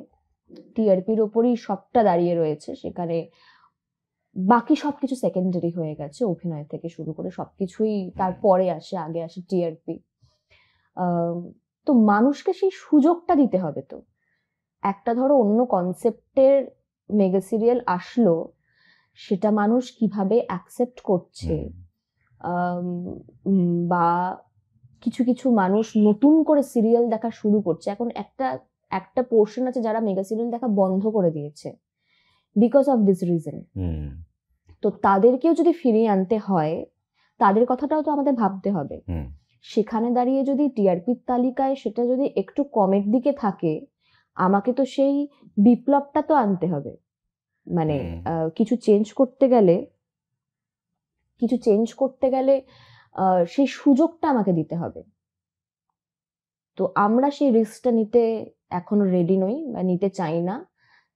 টিআরপির ওপরই সবটা দাঁড়িয়ে রয়েছে, সেখানে বাকি সবকিছু সেকেন্ডারি হয়ে গেছে, অভিনয় থেকে শুরু করে সবকিছুই তারপরে আসে, আগে আসে টিআরপি। তো মানুষকে সেই সুযোগটা দিতে হবে। তো একটা ধরো অন্য কনসেপ্টের মেগা সিরিয়াল আসলো, সেটা মানুষ কিভাবে অ্যাকসেপ্ট করছে, বা কিছু কিছু মানুষ নতুন করে সিরিয়াল দেখা শুরু করছে। এখন একটা পোর্শন আছে যারা মেগা সিরিয়াল দেখা বন্ধ করে দিয়েছে বিকজ অফ দিস রিজন। তো তাদেরকেও যদি ফিরিয়ে আনতে হয়, তাদের কথাটাও তো আমাদের ভাবতে হবে। সেখানে দাঁড়িয়ে যদি টিআরপির তালিকায় সেটা যদি একটু কমের দিকে থাকে, আমাকে তো সেই বিপ্লবটা তো আনতে হবে। মানে কিছু চেঞ্জ করতে গেলে সেই সুযোগটা আমাকে দিতে হবে। তো আমরা সেই রিস্কটা নিতে এখনো রেডি নই বা নিতে চাই না।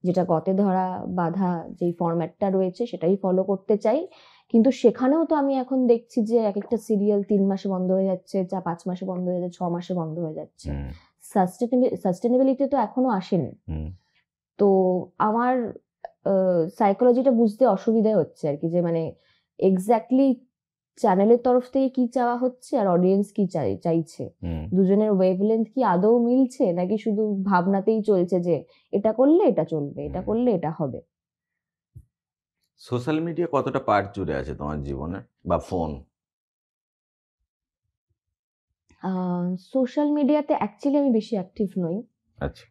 যেটা গতে ধরা বাঁধা যেই ফরম্যাটটা রয়েছে সেটাই ফলো করতে চাই, কিন্তু সেখানেও তো আমি এখন দেখছি যে এক একটা সিরিয়াল 3 মাসে বন্ধ হয়ে যাচ্ছে, 5 মাসে বন্ধ হয়ে যাচ্ছে, 6 মাসে বন্ধ হয়ে যাচ্ছে। সাস্টেনেবিলিটি তো এখনো আসেনি। তো আমার সাইকোলজিটা বুঝতে অসুবিধা হচ্ছে আর কি, যে মানে এক্স্যাক্টলি চ্যানেলের তরফ থেকে কি চাওয়া হচ্ছে আর অডিয়েন্স কি চাইছে, দুজনের ওয়েভলেন্থ কি আদৌ মিলছে, নাকি শুধু ভাবনাতেই চলছে যে এটা করলে এটা চলবে, এটা করলে এটা হবে। সোশ্যাল মিডিয়া কতটা পার্ট জুড়ে আছে তোমার জীবনে, বা ফোন? সোশ্যাল মিডিয়াতে অ্যাকচুয়ালি আমি বেশি অ্যাক্টিভ নই। আচ্ছা।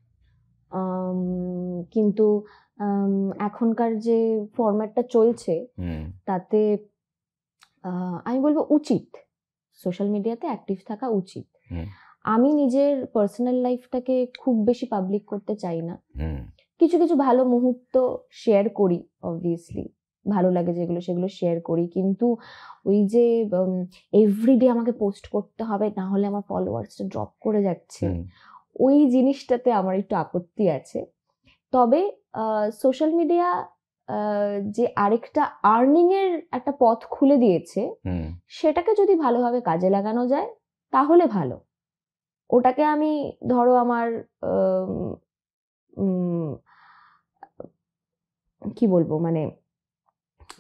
কিন্তু এখনকার যে ফরম্যাটটা চলছে তাতে আমি বলবো উচিত, সোশ্যাল মিডিয়াতে অ্যাক্টিভ থাকা উচিত। আমি নিজের পার্সোনাল লাইফটাকে খুব বেশি পাবলিক করতে চাই না। কিছু কিছু ভালো মুহূর্ত শেয়ার করি, অবভিয়াসলি ভালো লাগে যেগুলো সেগুলো শেয়ার করি, কিন্তু ওই যে এভরিডে আমাকে পোস্ট করতে হবে, না হলে আমার ফলোয়ার্সটা ড্রপ করে যাচ্ছে, ওই জিনিসটাতে আমার একটু আপত্তি আছে। তবে সোশ্যাল মিডিয়া যে আরেকটা আর্নিং এর একটা পথ খুলে দিয়েছে, সেটাকে যদি ভালোভাবে কাজে লাগানো যায় তাহলে ভালো। ওটাকে আমি ধরো আমার কি বলবো, মানে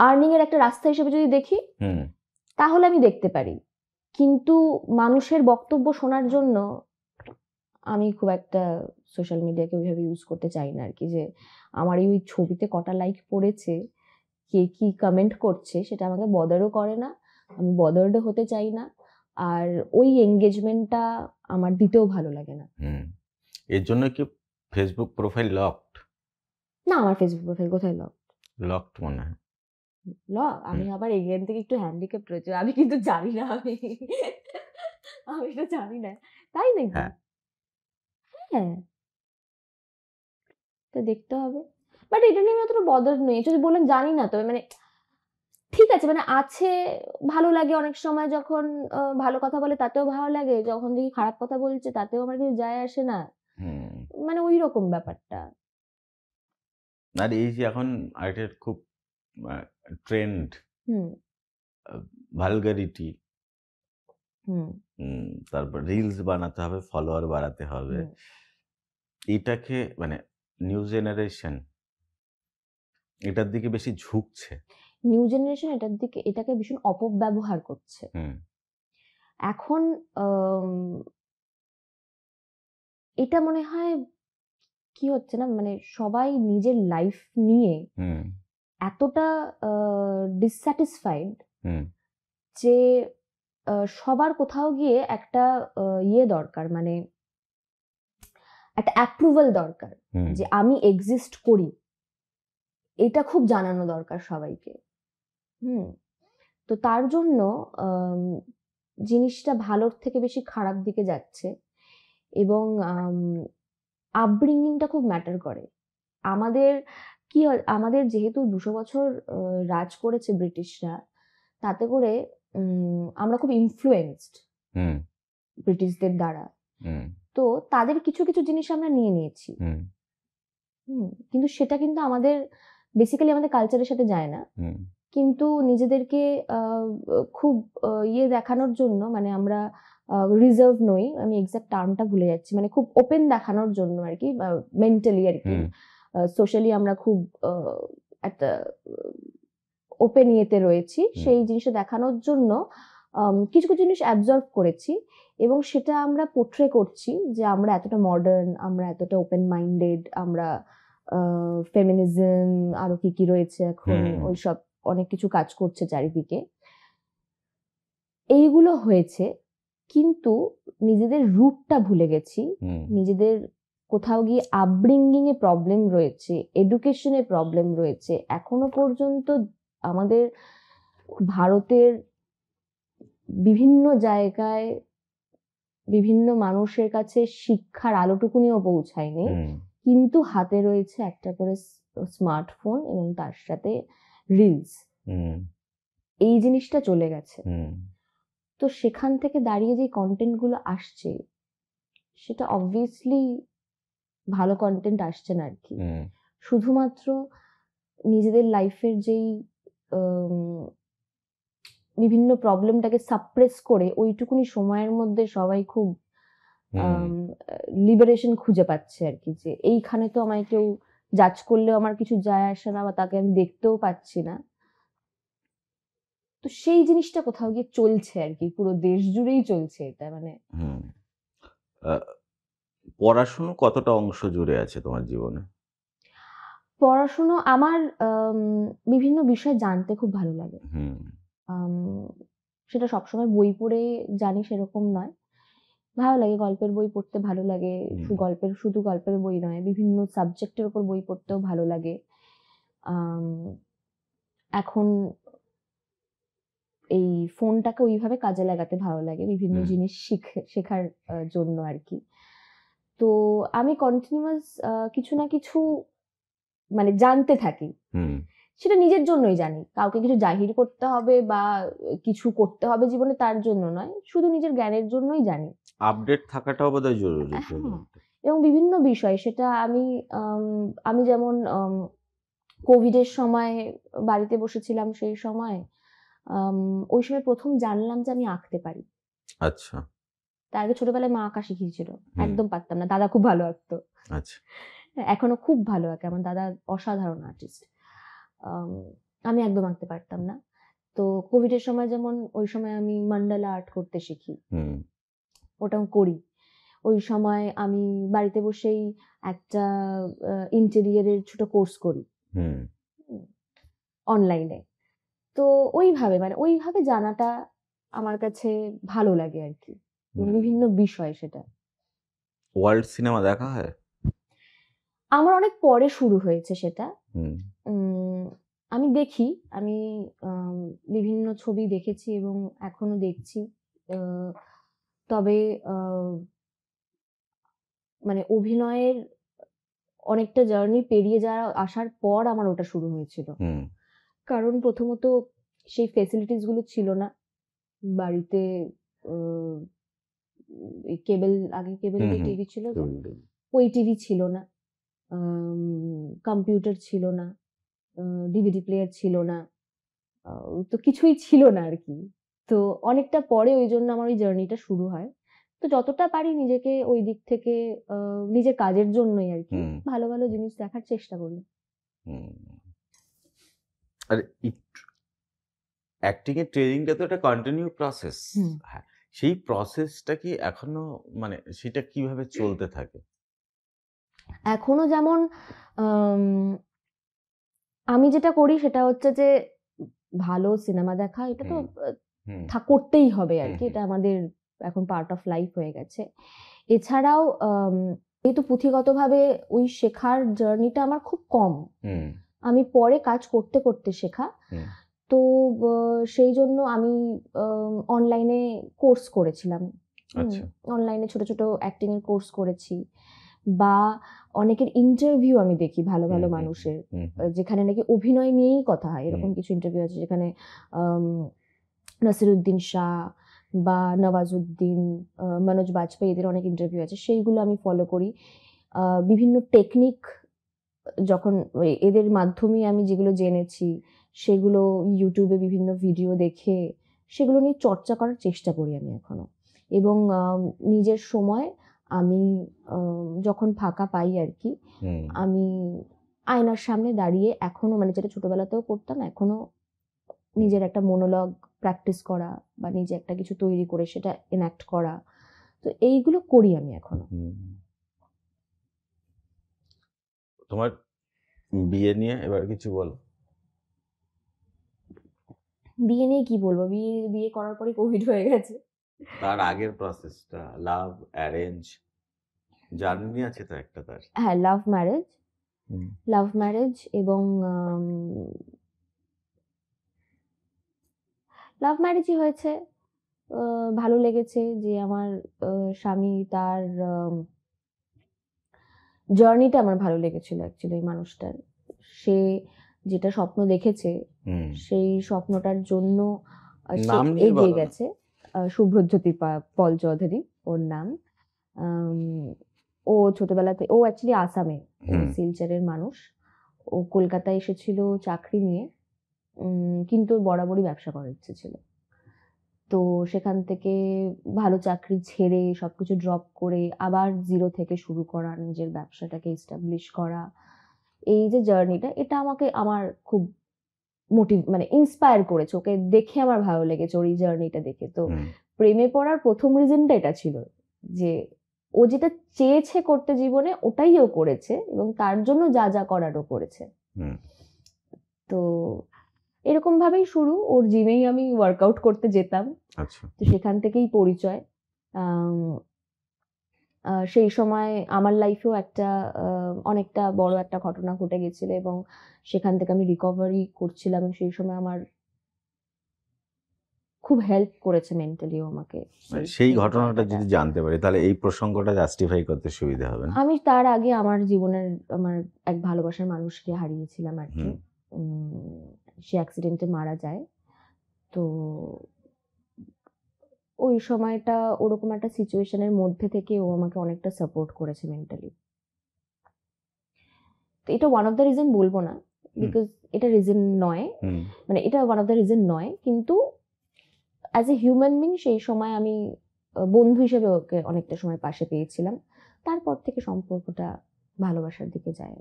আর্নিং এর একটা রাস্তা হিসেবে যদি দেখি তাহলে আমি দেখতে পারি, কিন্তু মানুষের বক্তব্য শোনার জন্য আমি খুব একটা সোশ্যাল মিডিয়াকে ওইভাবে ইউজ করতে চাই না আর কি। যে আমার এই ছবিতে কটা লাইক পড়েছে, কে কি কমেন্ট করছে, সেটা আমাকে বদারও করে না, আমি বদারড হতে চাই না, আর ওই এঙ্গেজমেন্টটা আমার দিতেও ভালো লাগে না। এর জন্য কি ফেসবুক প্রোফাইল লকড? না, আমার ফেসবুক প্রোফাইল কোথায় লকড মনে হয়। আমি আবার এখান থেকে একটু হ্যান্ডিক্যাপ রয়েছে, আমি কিন্তু জানি না, আমি এটা জানি না, তাই নাকি? হ্যাঁ, তো দেখতে হবে, বাট এটা নিয়ে অতটা বদার নেই। যদি বলেন জানি না, তবে মানে ঠিক আছে, মানে আছে, ভালো লাগে অনেক সময় যখন ভালো কথা বলে তাতেও ভালো লাগে, যখন দেখি খারাপ কথা বলছে তাতেও আমার কিছু যায় আসে না, মানে ওই রকম ব্যাপারটা। আর এই যে এখন আর্টের খুব ট্রেন্ড ভালগারিটি, তারপর রিলস বানাতে হবে, ফলোয়ার বাড়াতে হবে, এটাকে মানে নিউ জেনারেশন এটার দিকে বেশি ঝুঁকছে। নিউ জেনারেশন এটাকে ভীষণ অপব্যবহার করছে। এখন এটা মনে হয় কি হচ্ছে না, মানে সবাই নিজের লাইফ নিয়ে এতটা ডিসস্যাটিসফাইড যে সবার কোথাও গিয়ে একটা দরকার, মানে একটা অ্যাপ্রুভাল দরকার যে আমি এক্সিস্ট করি, এটা খুব জানানো দরকার সবাইকে। তো তার জন্য জিনিসটা ভালোর থেকে বেশি খারাপ দিকে যাচ্ছে, এবং আপব্রিঙ্গিংটা খুব ম্যাটার করে। আমাদের কি হয়, আমাদের যেহেতু 200 বছর রাজ করেছে ব্রিটিশরা, তাতে করে আমরা খুব ইনফ্লুয়েন্সড ব্রিটিশদের দ্বারা। তো তাদের কিছু কিছু জিনিস আমরা নিয়ে নিয়েছি, কিন্তু সেটা কিন্তু আমাদের বেসিক্যালি আমাদের কালচারের সাথে যায় না। কিন্তু নিজেদেরকে খুব দেখানোর জন্য, মানে আমরা রিজার্ভ নই, আমি এক্সাক্ট টার্মটা ভুলে যাচ্ছি, মানে খুব ওপেন দেখানোর জন্য আর কি, মেন্টালি আর কি, সোশ্যালি আমরা খুব একটা ওপেন ইয়েতে রয়েছি, সেই জিনিসটা দেখানোর জন্য কিছু কিছু জিনিস অ্যাবজর্ভ করেছি, এবং সেটা আমরা পোট্রে করছি যে আমরা এতটা মডার্ন, আমরা এতটা ওপেন মাইন্ডেড, আমরা ফেমিনিজম, আরো কি কি রয়েছে এখন, ওইসব অনেক কিছু কাজ করছে চারিদিকে। এইগুলো হয়েছে, কিন্তু নিজেদের রুটটা ভুলে গেছি, নিজেদের কোথাও গিয়ে আপব্রিঙ্গিং এ প্রবলেম রয়েছে, এডুকেশনে প্রবলেম রয়েছে। এখনো পর্যন্ত আমাদের ভারতের বিভিন্ন জায়গায় বিভিন্ন মানুষের কাছে শিক্ষার আলোটুকুনিও পৌঁছায়নি, কিন্তু হাতে রয়েছে একটা করে স্মার্টফোন এবং তার সাথে রিলস। এই জিনিসটা চলে গেছে। তো সেখান থেকে দাঁড়িয়ে যে কন্টেন্ট গুলো আসছে, সেটা অবভিয়াসলি ভালো কন্টেন্ট আসছে না আর কি। শুধুমাত্র নিজেদের লাইফের যেই বিভিন্ন প্রবলেমটাকে সাপ্রেস করে ওইটুকুনি সময়ের মধ্যে সবাই খুব লিবারেশন খুঁজে পাচ্ছে আর কি, যে এইখানে তো আমায় কেউ জাজ করলেও আমার কিছু যায় আসে না, বা তাকে আমি দেখতেও পাচ্ছি না। তো সেই জিনিসটা কোথাও গিয়ে চলছে আর কি, পুরো দেশ জুড়েই চলছে এটা। মানে পড়াশুনো কতটা অংশ জুড়ে আছে তোমার জীবনে? পড়াশুনো আমার বিভিন্ন বিষয় জানতে খুব ভালো লাগে। সেটা সবসময় বই পড়ে জানি সেরকম নয়, ভালো লাগে, গল্পের বই পড়তে ভালো লাগে, শুধু গল্পের বই নয়, বিভিন্ন সাবজেক্টের উপর বই পড়তেও ভালো লাগে। এখন এই ফোনটাকে ওইভাবে কাজে লাগাতে ভালো লাগে, বিভিন্ন জিনিস শেখার জন্য আর কি। তো আমি কন্টিনিউয়াস কিছু না কিছু মানে জানতে থাকি, সেটা নিজের জন্যই জানি, কাউকে কিছু জাহির করতে হবে বা কিছু করতে হবে জীবনে তার জন্য নয়, শুধু নিজের জ্ঞানের জন্যই জানি। আপডেট থাকাটাও বোধহয় জরুরি। এবং বিভিন্ন বিষয়, সেটা আমি যেমন কোভিডের সময় বাড়িতে বসেছিলাম, সেই সময় ওই সময় প্রথম জানলাম যে আমি আঁকতে পারি। আচ্ছা। তার আগে ছোটবেলায় মা আঁকা শিখিয়েছিল, একদম পারতাম না, দাদা খুব ভালো আঁকতো। আচ্ছা। এখনো খুব ভালো আঁকে, আমার দাদা অসাধারণ আর্টিস্ট, আমি একদম আঁকতে পারতাম না। তো কোভিডের সময় যেমন ওই সময় আমি মান্ডালা আর্ট করতে শিখি, ওটাও করি। ওই সময় আমি বাড়িতে বসেই একটা ইন্টেরিয়ারের ছোট কোর্স করি অনলাইনে। তো ওইভাবে জানাটা আমার কাছে ভালো লাগে আর কি, বিভিন্ন বিষয়। সেটা ওয়ার্ল্ড সিনেমা দেখা হয়? আমার অনেক পরে শুরু হয়েছে সেটা। আমি দেখি, আমি বিভিন্ন ছবি দেখেছি এবং এখনো দেখছি, তবে মানে অভিনয়ের অনেকটা জার্নি পেরিয়ে আসার পর আমার ওটা শুরু হয়েছিল। কারণ প্রথমত সেই ফেসিলিটিস গুলো ছিল না বাড়িতে, আগে কেবল টিভি ছিল, ওই টিভি ছিল না, কম্পিউটার ছিল না, ডিভিডি প্লেয়ার ছিল না, তো কিছুই ছিল না আর কি। তো অনেকটা পরে ওই জন্য আমার ওই জার্নিটা শুরু হয়। তো যতটা পারি নিজেকে ওই দিক থেকে নিজের কাজের জন্যই আর কি ভালো ভালো জিনিস দেখার চেষ্টা করি। আর অ্যাক্টিং এর ট্রেনিংটা তো একটা কন্টিনিউ প্রসেস। হ্যাঁ, সেই প্রসেসটা কি এখনো মানে সেটা কিভাবে চলতে থাকে? এখনো যেমন আমি যেটা করি সেটা হচ্ছে যে ভালো সিনেমা দেখা, এটা তো করতেই হবে আর কি, এটা আমাদের এখন পার্ট অফ লাইফ হয়ে গেছে। এছাড়াও যেহেতু পুঁথিগতভাবে ওই শেখার জার্নিটা আমার খুব কম, আমি পরে কাজ করতে করতে শেখা, তো সেই জন্য আমি অনলাইনে কোর্স করেছিলাম, অনলাইনে ছোট ছোট অ্যাক্টিং এর কোর্স করেছি, বা অনেকের ইন্টারভিউ আমি দেখি ভালো ভালো মানুষের, যেখানে নাকি অভিনয় নিয়েই কথা হয়, এরকম কিছু ইন্টারভিউ আছে যেখানে নাসিরুদ্দিন শাহ বা নওয়াজুদ্দিন, মনোজ বাজপেয়ী, এদের অনেক ইন্টারভিউ আছে, সেইগুলো আমি ফলো করি। বিভিন্ন টেকনিক যখন এদের মাধ্যমে আমি যেগুলো জেনেছি সেগুলো ইউটিউবে বিভিন্ন ভিডিও দেখে সেগুলো নিয়ে চর্চা করার চেষ্টা করি আমি এখনো। এবং নিজের সময় আমি যখন ফাঁকা পাই আর কি, আমি আয়নার সামনে দাঁড়িয়ে এখনো, মানে যেটা ছোটবেলাতেও করতাম, এখনো নিজের একটা মনোলগ প্র্যাকটিস করা বা নিজে একটা কিছু তৈরি করে সেটা এনঅ্যাক্ট করা, তো এইগুলো করি আমি এখনো। তোমার বিয়ে নিয়ে এবার কিছু বলো। বিয়ে নিয়ে কি বলবো, বিয়ে করার পরে কোভিড হয়ে গেছে। তার আগের প্রসেসটা, লাভ অ্যারেঞ্জ জার্নি আছে তো একটা তার? হ্যাঁ, লাভ ম্যারেজ এবং লাভ ম্যারেজই হয়েছে। ভালো লেগেছে যে আমার স্বামী, তার জার্নিটা আমার ভালো লেগেছিল অ্যাকচুয়ালি, মানুষটার, সে যেটা স্বপ্ন দেখেছে সেই স্বপ্নটার জন্য সে এগিয়ে গেছে। শুভ্রজ্যোতি পল চৌধুরী ওর নাম। ও ছোটবেলাতে, ও অ্যাকচুয়ালি আসামে, শিলচরের মানুষ, ও কলকাতায় এসেছিল চাকরি নিয়ে, কিন্তু বরাবরই ব্যবসা করার ইচ্ছে ছিল। তো সেখান থেকে ভালো চাকরি ছেড়ে সবকিছু ড্রপ করে আবার জিরো থেকে শুরু করা, নিজের ব্যবসাটাকে এস্টাবলিশ করা, এই যে জার্নিটা, এটা আমাকে আমার খুব মানে ইন্সপায়ার করেছে, ওকে দেখে আমার ভালো লেগেছে, ওর এই জার্নিটা দেখে। তো প্রেমে পড়ার প্রথম রিজনটা এটা ছিল যে ও যেটা চেয়েছে করতে জীবনে ওটাই ও করেছে, এবং তার জন্য যা যা করারও করেছে। তো এরকম ভাবেই শুরু, ওর জিমেই আমি ওয়ার্কআউট করতে যেতাম, তো সেখান থেকেই পরিচয়। সেই সময় আমার লাইফেও একটা অনেকটা বড় একটা ঘটনা ঘটে গেছিল, এবং সেখান থেকে আমি রিকভারি করছিলাম। সেই সময় আমার খুব হেল্প করেছে মেন্টালি আমাকে। সেই ঘটনাটা যদি জানতে পারি তাহলে এই প্রসঙ্গটা জাস্টিফাই করতে সুবিধা হবে। আমি তার আগে আমার জীবনের আমার এক ভালোবাসার মানুষকে হারিয়েছিলাম আর কি, সে অ্যাক্সিডেন্টে মারা যায়। তো ওই সময়টা ওরকম একটা সিচুয়েশনের মধ্যে থেকে ও আমাকে অনেকটা সাপোর্ট করেছে মেন্টালি। তো এটা ওয়ান অফ দ্য রিজন বলবো না, বিকজ এটা রিজন নয়, মানে এটা ওয়ান অফ দ্য রিজন নয়, কিন্তু অ্যাজ এ হিউম্যান বিং সেই সময় আমি বন্ধু হিসেবে ওকে অনেকটা সময় পাশে পেয়েছিলাম। তারপর থেকে সম্পর্কটা ভালোবাসার দিকে যায়।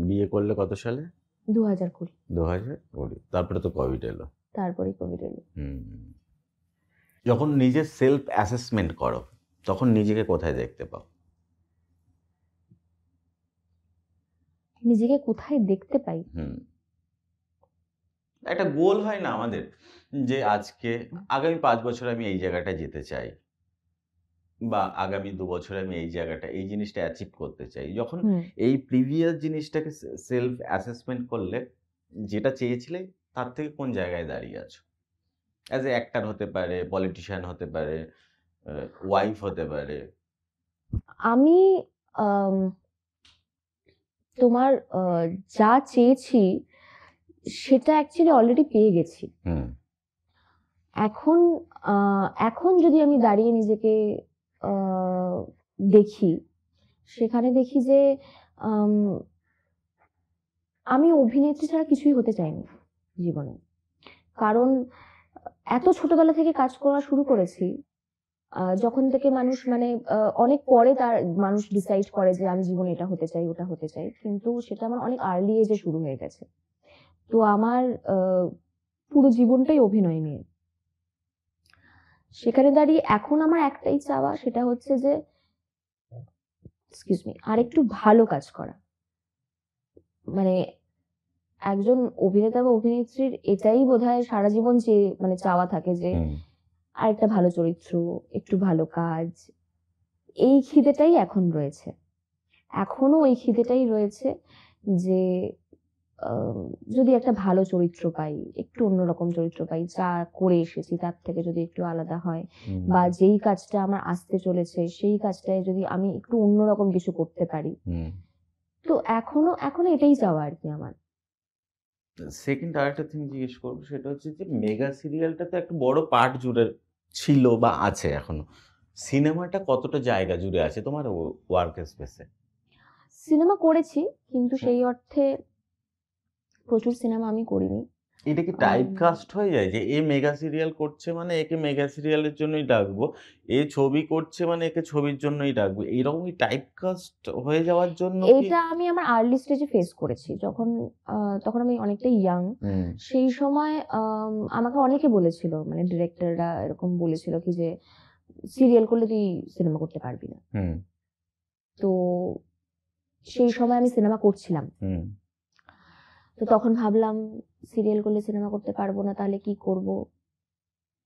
বিয়ে করলে কত সালে? 2020। 2020, তারপরে তো কোভিড এলো। তারপরে কোভিড এলো। যখন নিজের সেলফ অ্যাসেসমেন্ট করো তখন নিজেকে কোথায় দেখতে পাও? নিজেকে কোথায় দেখতে পাই? একটা গোল হয় না আমাদের, যে আজকে আগামী 5 বছর আমি এই জায়গাটায় যেতে চাই, বা আগামী 2 বছরে আমি এই জায়গাটা, এই জিনিসটা অ্যাচিভ করতে চাই। যখন এই প্রিভিয়াস জিনিসটাকে সেলফ অ্যাসেসমেন্ট করলে যেটা চেয়েছিলে তার থেকে কোন জায়গায় দাঁড়িয়ে আছো? অ্যাজ এ অ্যাক্টর হতে পারে, পলিটিশিয়ান হতে পারে, ওয়াইফ হতে পারে। আমি তোমার যা চেয়েছি সেটা অ্যাকচুয়ালি অলরেডি পেয়ে গেছি। এখন যদি আমি দাঁড়িয়ে নিজেকে দেখি, সেখানে দেখি যে আমি অভিনেত্রী ছাড়া কিছুই হতে চাইনি জীবনে। কারণ এত ছোটবেলা থেকে কাজ করা শুরু করেছি, যখন থেকে মানুষ, মানে অনেক পরে তার মানুষ ডিসাইড করে যে আমি জীবনে এটা হতে চাই, ওটা হতে চাই, কিন্তু সেটা আমার অনেক আর্লি এজে শুরু হয়ে গেছে। তো আমার পুরো জীবনটাই অভিনয় নিয়ে। সেখানে দাঁড়িয়ে এখন আমার একটাই চাওয়া, সেটা হচ্ছে যে আর একটু ভালো কাজ করা। মানে একজন অভিনেতা বা অভিনেত্রীর এটাই বোধহয় সারা জীবন যে মানে চাওয়া থাকে যে আরেকটা ভালো চরিত্র, একটু ভালো কাজ। এই খিদেটাই এখন রয়েছে, এখনো ওই খিদেটাই রয়েছে যে যদি একটা ভালো চরিত্র পাই, একটু অন্যরকম চরিত্র পাই, যা করে এসেছি তার থেকে যদি একটু আলাদা হয়, বা যেই কাজটা আমার আসতে চলেছে সেই কাজটায় যদি আমি একটু অন্যরকম কিছু করতে পারি, তো এখনো এটাই চাওয়া আর কি আমার। সেকেন্ড আরেকটা থিং জিজ্ঞেস করবো, সেটা হচ্ছে যে মেগা সিরিয়ালটা তো একটা বড় পার্ট জুড়ে ছিল বা আছে এখনো, সিনেমাটা কতটা জায়গা জুড়ে আছে তোমার ওয়ার্ক স্পেসে? সিনেমা করেছি, কিন্তু সেই অর্থে প্রচুর সিনেমা আমি করিনি। এটা কি টাইপ কাস্ট হয়ে যায় যে এ মেগা সিরিয়াল করছে মানে একে মেগা সিরিয়ালের জন্যই ডাকবো, এ ছবি করছে মানে একে ছবির জন্যই ডাকবো, এরকমই টাইপ কাস্ট হয়ে যাওয়ার জন্য এটা আমি আমার আর্লি স্টেজে ফেস করেছি, তখন আমি অনেকটাই ইয়াং। সেই সময় আমাকে অনেকে বলেছিল, মানে ডিরেক্টররা এরকম বলেছিল কি যে সিরিয়াল করলে তুই সিনেমা করতে পারবি না। তো সেই সময় আমি সিনেমা করছিলাম, তো তখন ভাবলাম সিরিয়াল করলে সিনেমা করতে পারবো না, তাহলে কি করব।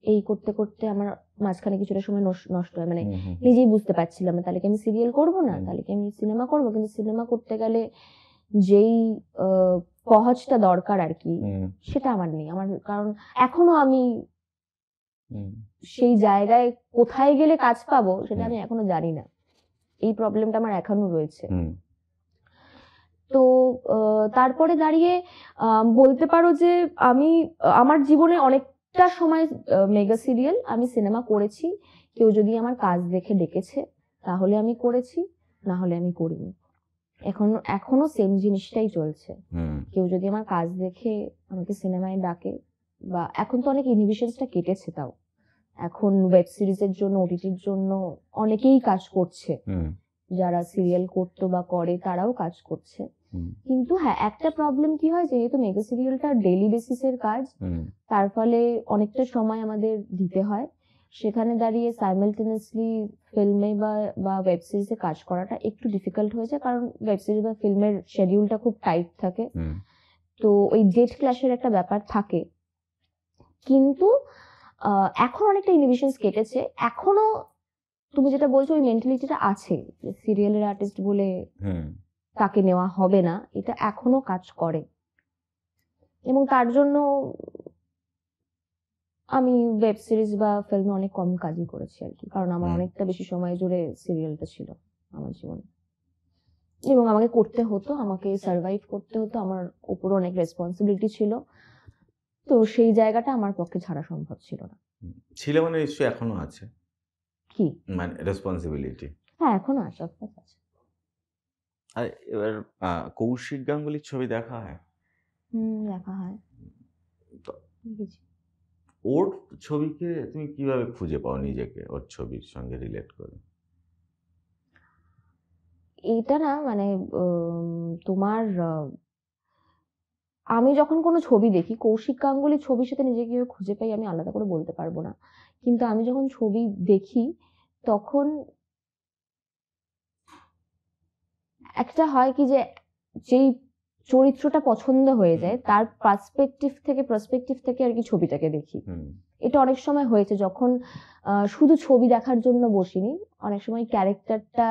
এই করতে করতে আমার মাঝখানে কিছুটা সময় নষ্ট হয়, মানে নিজেই বুঝতে পারছিলাম না, তাহলে কি আমি সিরিয়াল করব না, তাহলে কি আমি সিনেমা করব। কিন্তু সিনেমা করতে গেলে যেই পহচটা দরকার আর কি, সেটা আমার নেই। কারণ এখনো আমি সেই জায়গায় কোথায় গেলে কাজ পাবো সেটা আমি এখনো জানি না, এই প্রবলেমটা আমার এখনো রয়েছে। তো তারপরে দাঁড়িয়ে বলতে পারো যে আমার জীবনে অনেকটা সময় মেগা সিরিয়াল আমি সিনেমা করেছি। কেউ যদি আমার কাজ দেখে ডেকেছে তাহলে আমি করেছি, না হলে আমি করিনি। এখনো সেম জিনিসটাই চলছে। কেউ যদি আমার কাজ দেখে আমাকে সিনেমায় ডাকে, বা এখন তো অনেক ইনহিবিশনসটা কেটেছে, তাও এখন ওয়েব সিরিজের জন্য, ওটিটির জন্য অনেকেই কাজ করছে, যারা সিরিয়াল করতো বা করে তারাও কাজ করছে। কিন্তু হ্যাঁ, একটা প্রবলেম কি হয়, যেহেতু মেগা সিরিয়ালটা ডেইলি বেসিসের কাজ, তার ফলে অনেকটা সময় আমাদের দিতে হয়। সেখানে দাঁড়িয়ে সাইমালটেনিয়াসলি ফিল্মে বা ওয়েব সিরিজে কাজ করাটা একটু ডিফিকাল্ট হয়ে যায়, কারণ ওয়েব সিরিজ বা ফিল্মের শিডিউলটা খুব টাইট থাকে, তো ওই ডেট ক্ল্যাশের একটা ব্যাপার থাকে। কিন্তু এখন অনেকটা ইনহিবিশনস কেটেছে। এখনো তুমি যেটা বলছো ওই মেন্টালিটিটা আছে, সিরিয়ালের আর্টিস্ট বলে তাকে নেওয়া হবে না, এটা এখনো কাজ করে। এবং তার জন্য আমি ওয়েব সিরিজ বা ফিল্মে অনেক কম কাজই করেছি আর কি, কারণ আমার অনেকটা বেশি সময় জুড়ে সিরিয়ালটা ছিল আমার জীবনে, এবং আমাকে করতে হতো, আমাকে সার্ভাইভ করতে হতো, আমার উপর অনেক রেসপন্সিবিলিটি ছিল, তো সেই জায়গাটা আমার পক্ষে ছাড়া সম্ভব ছিল না। ছিল মানে নিশ্চয়ই এখনো আছে কি মানে রেসপন্সিবিলিটি? হ্যাঁ, এখনো আছে, আছে। আর এবার কৌশিক গাঙ্গুলির ছবি দেখা হয়? দেখা হয়। ওর ছবিকে তুমি কিভাবে খুঁজে পাও নিজেকে ওর ছবির সঙ্গে রিলেট করে? এইটা না, মানে তোমার আমি যখন কোনো ছবি দেখি, কৌশিক গাঙ্গুলির ছবির সাথে নিজেকে কিভাবে খুঁজে পাই আমি আলাদা করে বলতে পারবো না, কিন্তু আমি যখন ছবি দেখি তখন একটা হয় কি যে যেই চরিত্রটা পছন্দ হয়ে যায় তার পার্সপেক্টিভ থেকে আর কি ছবিটাকে দেখি। এটা অনেক সময় হয়েছে যখন শুধু ছবি দেখার জন্য বসিনি, অনেক সময় ক্যারেক্টারটা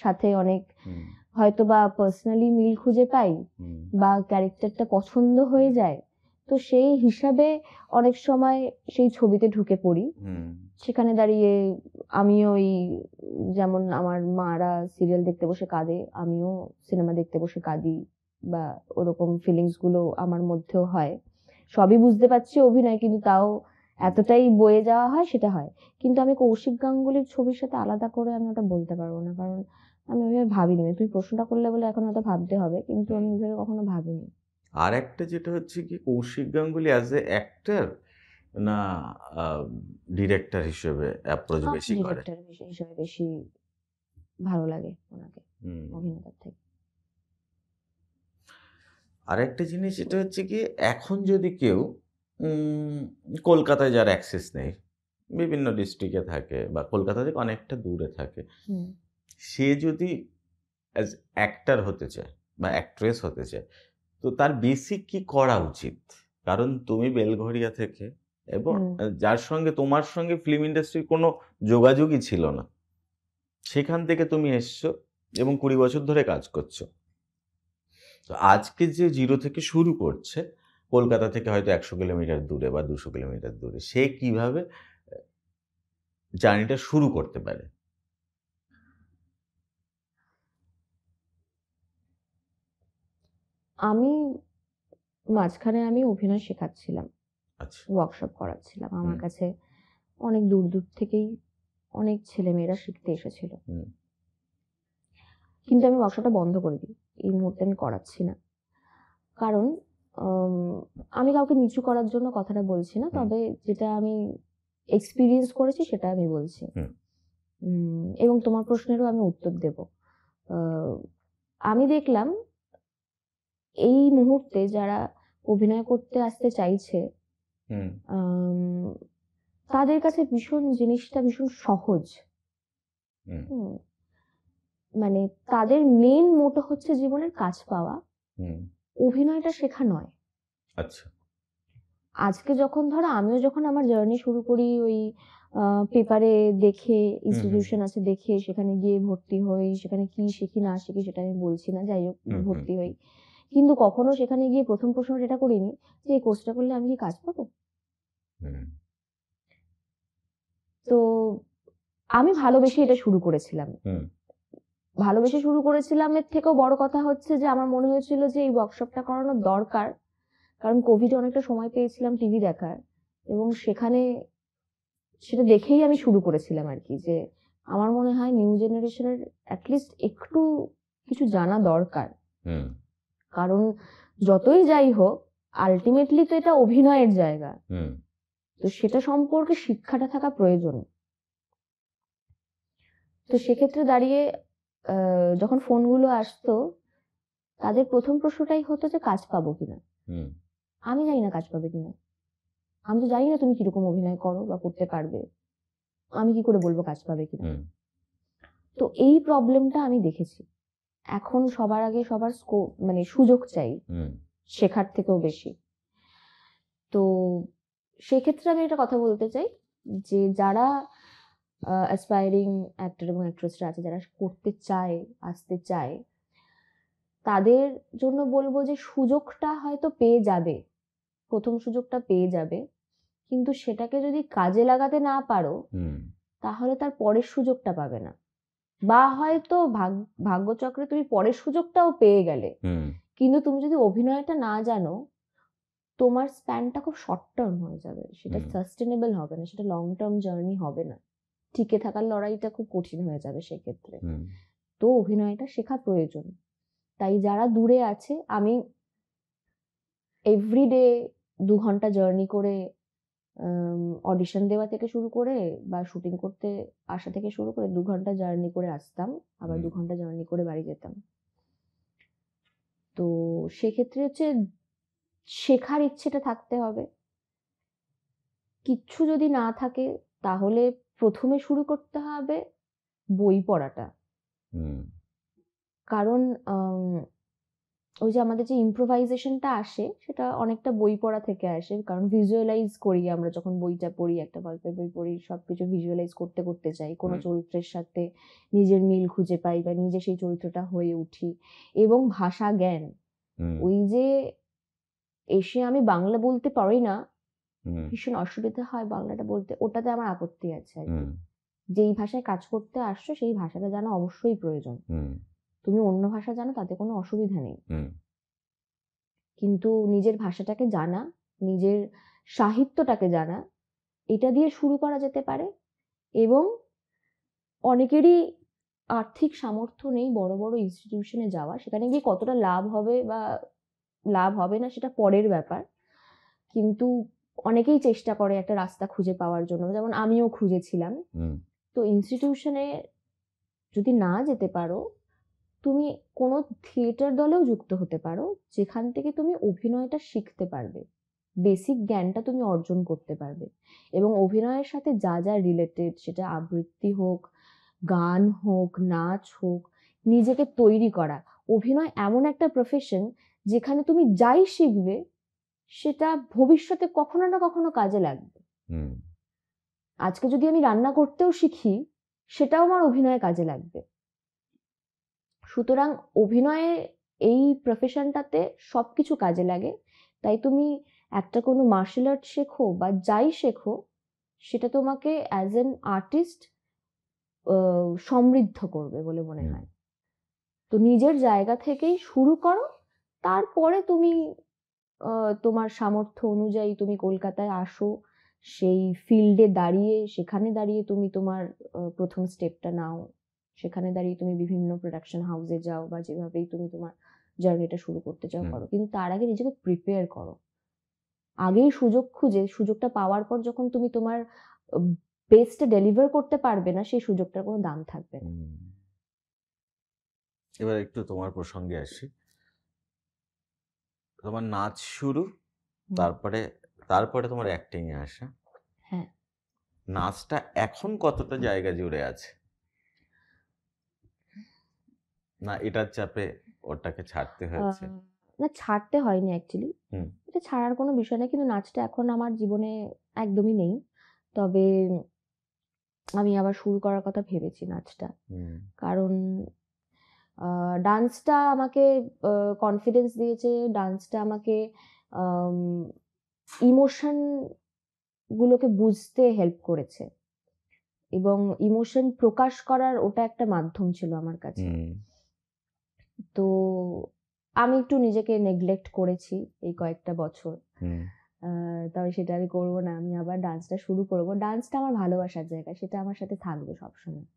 সাথে অনেক হয়তো বা পার্সোনালি মিল খুঁজে পাই, বা ক্যারেক্টারটা পছন্দ হয়ে যায়, তো সেই হিসাবে অনেক সময় সেই ছবিতে ঢুকে পড়ি। সেখানে দাঁড়িয়ে আমিও যেমন আমার মারা সিরিয়াল দেখতে বসে কাঁদে, আমিও সিনেমা দেখতে বসে কাঁদি, বা ওরকম ফিলিংস গুলো আমার মধ্যেও হয়। সবই বুঝতে পারছি অভিনয়, কিন্তু তাও এতটাই বয়ে যাওয়া হয়, সেটা হয়। কিন্তু আমি কৌশিক গাঙ্গুলির ছবির সাথে আলাদা করে আমি ওটা বলতে পারবো না, কারণ আমি ওইভাবে ভাবিনি। তুমি প্রশ্নটা করলে বলে এখন হয়তো ভাবতে হবে, কিন্তু আমি ওইভাবে কখনো ভাবিনি। আর একটা যেটা হচ্ছে কি, Kaushik Ganguly as a actor না ডিরেক্টর হিসেবে অ্যাপ্রোচ বেশি করে? ডিরেক্টর হিসেবে বেশি ভালো লাগে ওনাকে অভিনেতার থেকে। আর একটা জিনিস এটা হচ্ছে কি, এখন যদি কেউ কলকাতায় যার অ্যাক্সেস নেই, বিভিন্ন ডিস্ট্রিক্টে থাকে বা কলকাতা থেকে অনেকটা দূরে থাকে, সে যদি অ্যাজ অ্যাক্টর হতে চায় বা অ্যাক্ট্রেস হতে চায়, তো তার বেসিক কি করা উচিত? কারণ তুমি বেলঘরিয়া থেকে, এবং যার সঙ্গে তোমার সঙ্গে ফিল্ম ইন্ডাস্ট্রির কোনো যোগাযোগই ছিল না, সেখান থেকে তুমি এসছো এবং 20 বছর ধরে কাজ করছো। তো আজকে যে জিরো থেকে শুরু করছে, কলকাতা থেকে হয়তো 100 কিলোমিটার দূরে বা 200 কিলোমিটার দূরে, সে কিভাবে জার্নিটা শুরু করতে পারে? আমি মাঝখানে অভিনয় শেখাচ্ছিলাম, আচ্ছা। ওয়ার্কশপ করাচ্ছিলাম। আমার কাছে অনেক দূর দূর থেকেই অনেক ছেলেমেয়েরা শিখতে এসেছিল, কিন্তু আমি ওয়ার্কশপটা বন্ধ করে দিই। এই মুহূর্তে আমি করাচ্ছি না, কারণ আমি কাউকে নিচু করার জন্য কথাটা বলছি না, তবে যেটা আমি এক্সপিরিয়েন্স করেছি সেটা আমি বলছি, এবং তোমার প্রশ্নেরও আমি উত্তর দেব। আমি দেখলাম এই মুহূর্তে যারা অভিনয় করতে আসতে চাইছে, তাদের কাছে জিনিসটা ভীষণ সহজ। মানে তাদের মেন মোটো হচ্ছে জীবনের কাজ পাওয়া, অভিনয়টা শেখা নয়। আচ্ছা। আজকে যখন ধরো আমিও যখন আমার জার্নি শুরু করি, ওই পেপারে দেখে, ইনস্টিটিউশন আছে দেখে সেখানে গিয়ে ভর্তি হই, সেখানে কি শিখি না শিখি সেটা আমি বলছি না, যাই হোক ভর্তি হই, কিন্তু কখনো সেখানে গিয়ে প্রথম প্রশ্ন এটা করিনি যে এই কোর্সটা করলে আমি কি কাজ পাবো। তো আমি ভালোবেসে এটা শুরু করেছিলাম। ভালোবেসে শুরু করেছিলাম, এর থেকেও বড় কথা হচ্ছে যে আমার মনে হয়েছিল যে এই ওয়ার্কশপটা করানো দরকার, কারণ কোভিডে অনেকটা সময় পেয়েছিলাম টিভি দেখার, এবং সেখানে সেটা দেখেই আমি শুরু করেছিলাম আর কি, যে আমার মনে হয় নিউ জেনারেশনের অ্যাটলিস্ট একটু কিছু জানা দরকার। কারণ যতই যাই হোক, আলটিমেটলি তো এটা অভিনয়ের জায়গা, তো সেটা সম্পর্কে শিক্ষাটা থাকা প্রয়োজন। তো সেক্ষেত্রে দাঁড়িয়ে যখন ফোনগুলো আসতো, তাদের প্রথম প্রশ্নটাই হতো যে কাজ পাবো কিনা। আমি জানি না কাজ পাবে কিনা, আমি তো জানি না তুমি কিরকম অভিনয় করো বা করতে পারবে, আমি কি করে বলবো কাজ পাবে কিনা। তো এই প্রবলেমটা আমি দেখেছি। এখন সবার আগে সবার মানে সুযোগ চাই, শেখার থেকেও বেশি। তো সেক্ষেত্রে আমি একটা কথা বলতে চাই যে যারা অ্যাসপায়ারিং অ্যাক্টর এবং অ্যাক্ট্রেসরা আছে, যারা করতে চায়, আসতে চায়, তাদের জন্য বলবো যে সুযোগটা হয়তো পেয়ে যাবে, প্রথম সুযোগটা পেয়ে যাবে, কিন্তু সেটাকে যদি কাজে লাগাতে না পারো তাহলে তার পরের সুযোগটা পাবে না। বা হয়তো ভাগ্যচক্রে তুমি পরের সুযোগটাও পেয়ে গেলে, কিন্তু তুমি যদি অভিনয়টা না জানো, তোমার স্প্যানটা খুব শর্ট টার্ম হয়ে যাবে, সেটা সাস্টেনেবল হবে না, সেটা লং টার্ম জার্নি হবে না, টিকে থাকার লড়াইটা খুব কঠিন হয়ে যাবে সেক্ষেত্রে। তো অভিনয়টা শেখা প্রয়োজন। তাই যারা দূরে আছে, আমি এভরিডে 2 ঘন্টা জার্নি করে অডিশন দেওয়া থেকে শুরু করে বা শুটিং করতে আসা থেকে শুরু করে 2 ঘন্টা জার্নি করে আসতাম, আবার 2 ঘন্টা জার্নি করে বাড়ি যেতাম। তো সেক্ষেত্রে হচ্ছে শেখার ইচ্ছেটা থাকতে হবে। কিচ্ছু যদি না থাকে তাহলে প্রথমে শুরু করতে হবে বই পড়াটা। কারণ ওই যে আমাদের যে ইম্প্রোভাইজেশনটা আসে, সেটা অনেকটা বই পড়া থেকে আসে। কারণ ভিজুয়ালাইজ করি আমরা, যখন বইটা পড়ি, একটা গল্পের বই পড়ি, সবকিছু ভিজুয়ালাইজ করতে করতে যাই, কোনো চরিত্রের সাথে নিজের মিল খুঁজে পাই বা নিজে সেই চরিত্রটা হয়ে উঠি। এবং ভাষা জ্ঞান, ওই যে এসে আমি বাংলা বলতে পারি না, ভীষণ অসুবিধা হয় বাংলাটা বলতে, ওটাতে আমার আপত্তি আছে আর কি। যেই ভাষায় কাজ করতে আসছো সেই ভাষাটা জানা অবশ্যই প্রয়োজন। তুমি অন্য ভাষা জানো তাতে কোনো অসুবিধা নেই, কিন্তু নিজের ভাষাটাকে জানা, নিজের সাহিত্যটাকে জানা, এটা দিয়ে শুরু করা যেতে পারে। এবং অনেকেরই আর্থিক সামর্থ্য নেই বড় বড় ইনস্টিটিউশনে যাওয়া, সেখানে গিয়ে কতটা লাভ হবে বা লাভ হবে না সেটা পরের ব্যাপার, কিন্তু অনেকেই চেষ্টা করে একটা রাস্তা খুঁজে পাওয়ার জন্য, যেমন আমিও খুঁজেছিলাম। তো ইনস্টিটিউশনে যদি না যেতে পারো, তুমি কোনো থিয়েটার দলেও যুক্ত হতে পারো, যেখান থেকে তুমি অভিনয়টা শিখতে পারবে। বেসিক জ্ঞানটা তুমি অর্জন করতে পারবে। এবং অভিনয়ের সাথে যা যা রিলেটেড, সেটা আবৃত্তি হোক, গান হোক, নাচ হোক, নিজেকে তৈরি করা। অভিনয় এমন একটা প্রফেশন যেখানে তুমি যাই শিখবে সেটা ভবিষ্যতে কখনো না কখনো কাজে লাগবে। আজকে যদি আমি রান্না করতেও শিখি, সেটাও আমার অভিনয়ে কাজে লাগবে। সুতরাং অভিনয়ে এই প্রফেশনটাতে সবকিছু কাজে লাগে। তাই তুমি একটা কোনো মার্শাল আর্ট শেখো বা যাই শেখো, সেটা তোমাকে অ্যাজ এন আর্টিস্ট সমৃদ্ধ করবে বলে মনে হয়। তো নিজের জায়গা থেকেই শুরু করো, তারপরে তুমি তোমার সামর্থ্য অনুযায়ী তুমি কলকাতায় আসো, সেই ফিল্ডে দাঁড়িয়ে, সেখানে দাঁড়িয়ে তুমি তোমার প্রথম স্টেপটা নাও, সেখানে দাঁড়িয়ে তুমি বিভিন্ন প্রোডাকশন হাউসে যাও বা যেভাবেই তুমি তোমার জার্নিটা শুরু করতে চাও করো। কিন্তু তার আগে নিজেকে প্রিপেয়ার করো। আগেই সুযোগ খুঁজে সুযোগটা পাওয়ার পর যখন তুমি তোমার বেস্টটা ডেলিভার করতে পারবে না, সেই সুযোগটার কোনো দাম থাকবে না। এবার একটু তোমার প্রসঙ্গে আসি। তোমার নাচ শুরু, তারপরে তোমার অ্যাক্টিং এ আসা। হ্যাঁ, নাচটা এখন কতটা জায়গা জুড়ে আছে, না এটার চাপে ওটাকে ছাড়তে হয়েছে? না, ছাড়তে হয়নি অ্যাকচুয়ালি, এটা ছাড়ার কোনো বিষয় না। কিন্তু নাচটা এখন আমার জীবনে একদমই নেই। তবে আমি আবার শুরু করার কথা ভেবেছি নাচটা। কারণ ডান্সটা আমাকে কনফিডেন্স দিয়েছে, ডান্সটা আমাকে ইমোশন গুলোকে বুঝতে হেল্প করেছে, এবং ইমোশন প্রকাশ করার ওটা একটা মাধ্যম ছিল আমার কাছে। তো আমি একটু নিজেকে নেগলেক্ট করেছি এই কয়েকটা বছর। তবে সেটা আমি করবো না, আমি আবার ডান্সটা শুরু করবো। ডান্সটা আমার ভালোবাসার জায়গা, সেটা আমার সাথে থাকবে সবসময়।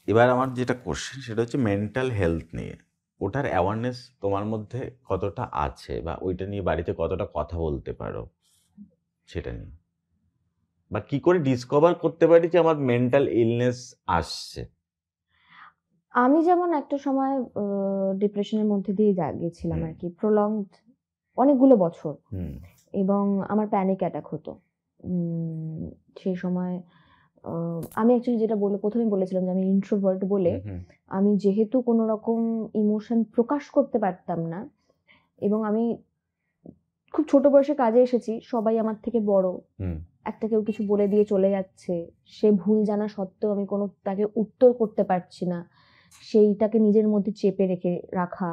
এবার আমার যেটা কোশ্চেন সেটা হচ্ছে মেন্টাল হেলথ নিয়ে। ওটার অ্যাওয়ারনেস তোমার মধ্যে কতটা আছে, বা ওইটা নিয়ে বাড়িতে কতটা কথা বলতে পারো সেটা নিয়ে, বা কি করে ডিসকভার করতে পারি যে আমার মেন্টাল ইলনেস আসছে? আমি যেমন একটা সময় ডিপ্রেশনের মধ্যে দিয়ে গেছিলাম আর কি, প্রলংড অনেকগুলো বছর, এবং আমার প্যানিক অ্যাটাক হতো সেই সময়। আমি অ্যাকচুয়ালি যেটা প্রথমে বলেছিলাম যে আমি ইন্ট্রোভার্ট বলে, আমি যেহেতু কোনো রকম ইমোশন প্রকাশ করতে পারতাম না, এবং আমি খুব ছোট বয়সে কাজে এসেছি, সবাই আমার থেকে বড়, একটা কেউ কিছু বলে দিয়ে চলে যাচ্ছে, সে ভুল জানা সত্ত্বেও আমি কোনো তাকে উত্তর করতে পারছি না, সেইটাকে নিজের মধ্যে চেপে রাখা,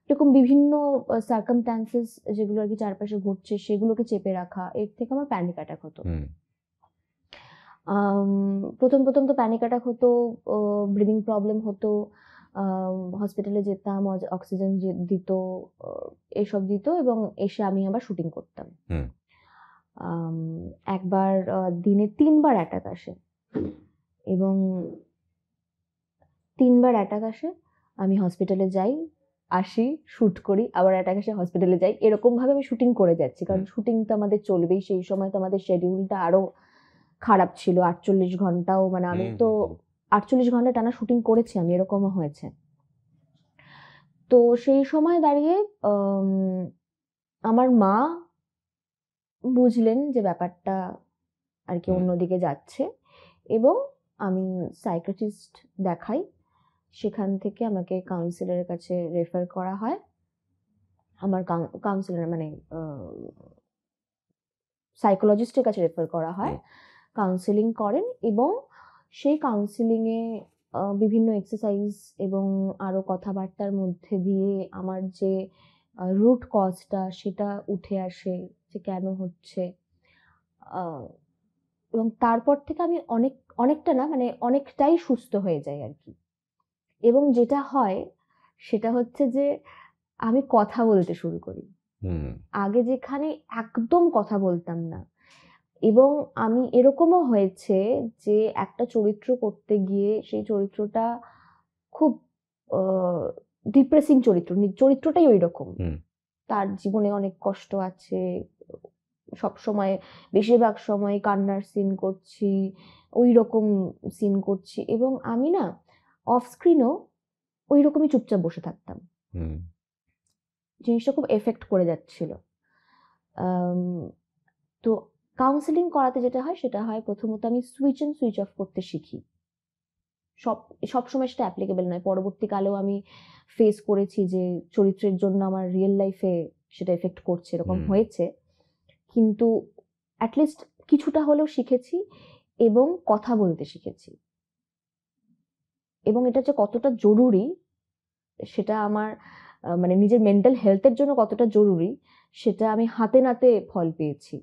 এরকম বিভিন্ন সার্কামস্ট্যান্সেস যেগুলো আর কি চারপাশে ঘটছে সেগুলোকে চেপে রাখা, এর থেকে আমার প্যানিক অ্যাটাক হতো। প্রথম তো প্যানিক অ্যাটাক হতো, ব্রিদিং প্রবলেম হতো, হসপিটালে যেতাম, অক্সিজেন দিত, এসব দিত, এবং এসে আমি আবার শুটিং করতাম। একবার দিনে 3বার অ্যাটাক আসে, এবং 3বার অ্যাটাক আসে, আমি হসপিটালে যাই, আসি, শুট করি, আবার অ্যাটাক আসে, হসপিটালে যাই, এরকম ভাবে আমি শুটিং করে যাচ্ছি। কারণ শুটিং তো আমাদের চলবেই, সেই সময় তো আমাদের শিডিউলটা আরো খারাপ ছিল, 48 ঘন্টাও, মানে আমি তো 48 ঘন্টা টানা শুটিং করেছি আমি, এরকমও হয়েছে। তো সেই সময় দাঁড়িয়ে আমার মা বুঝলেন যে ব্যাপারটা আর কি অন্যদিকে যাচ্ছে, এবং আমি সাইকিয়াট্রিস্ট দেখাই। সেখান থেকে আমাকে কাউন্সিলরের কাছে রেফার করা হয়। আমার কাউন্সিলর মানে সাইকোলজিস্টের কাছে রেফার করা হয়, কাউন্সিলিং করেন, এবং সেই কাউন্সিলিংয়ে বিভিন্ন এক্সারসাইজ এবং আরও কথাবার্তার মধ্যে দিয়ে আমার যে রুট কজটা সেটা উঠে আসে, যে কেন হচ্ছে। এবং তারপর থেকে আমি অনেকটা না, মানে অনেকটাই সুস্থ হয়ে যাই আর কি। এবং যেটা হয় সেটা হচ্ছে যে আমি কথা বলতে শুরু করি। আগে যেখানে একদম কথা বলতাম না, এবং আমি এরকমও হয়েছে যে একটা চরিত্র করতে গিয়ে সেই চরিত্রটা খুব ডিপ্রেসিং চরিত্রটাই ওই রকম, তার জীবনে অনেক কষ্ট আছে, সব সময় বেশিরভাগ সময় কান্নার সিন করছি, ওই রকম সিন করছি, এবং আমি না অফ স্ক্রিনও ওই রকমই চুপচাপ বসে থাকতাম। জিনিসটা খুব এফেক্ট করে যাচ্ছিল। তো কাউন্সেলিং করাতে যেটা হয় সেটা হয় প্রথমত আমি সুইচ অন সুইচ অফ করতে শিখি। সবসময় সেটা অ্যাপ্লিকেবল নয়, পরবর্তীকালেও আমি ফেস করেছি যে চরিত্রের জন্য আমার রিয়েল লাইফে সেটা এফেক্ট করছে, এরকম হয়েছে, কিন্তু অ্যাটলিস্ট কিছুটা হলেও শিখেছি এবং কথা বলতে শিখেছি। এবং এটা যে কতটা জরুরি সেটা আমার মানে নিজের মেন্টাল হেলথের জন্য কতটা জরুরি সেটা আমি হাতে নাতে ফল পেয়েছি।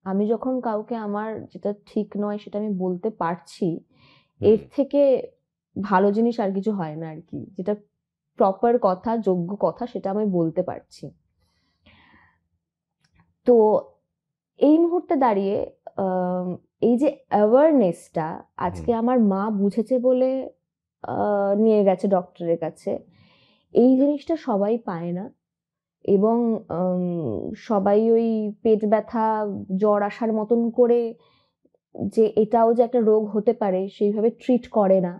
আমি যখন কাউকে আমার যেটা ঠিক নয় সেটা আমি বলতে পারছি, এর থেকে ভালো জিনিস আর কিছু হয় না আর কি। যেটা প্রপার কথা, যোগ্য কথা, সেটা আমি বলতে পারছি। তো এই মুহূর্তে দাঁড়িয়ে এই যে অ্যাওয়ারনেসটা আজকে আমার মা বুঝেছে বলে নিয়ে গেছে ডক্টরের কাছে, এই জিনিসটা সবাই পায় না। এবং সবাই ওই পেট ব্যথা, জ্বর আসার মতন করে যে এটাও যে একটা রোগ হতে পারে সেইভাবে ট্রিট করে না।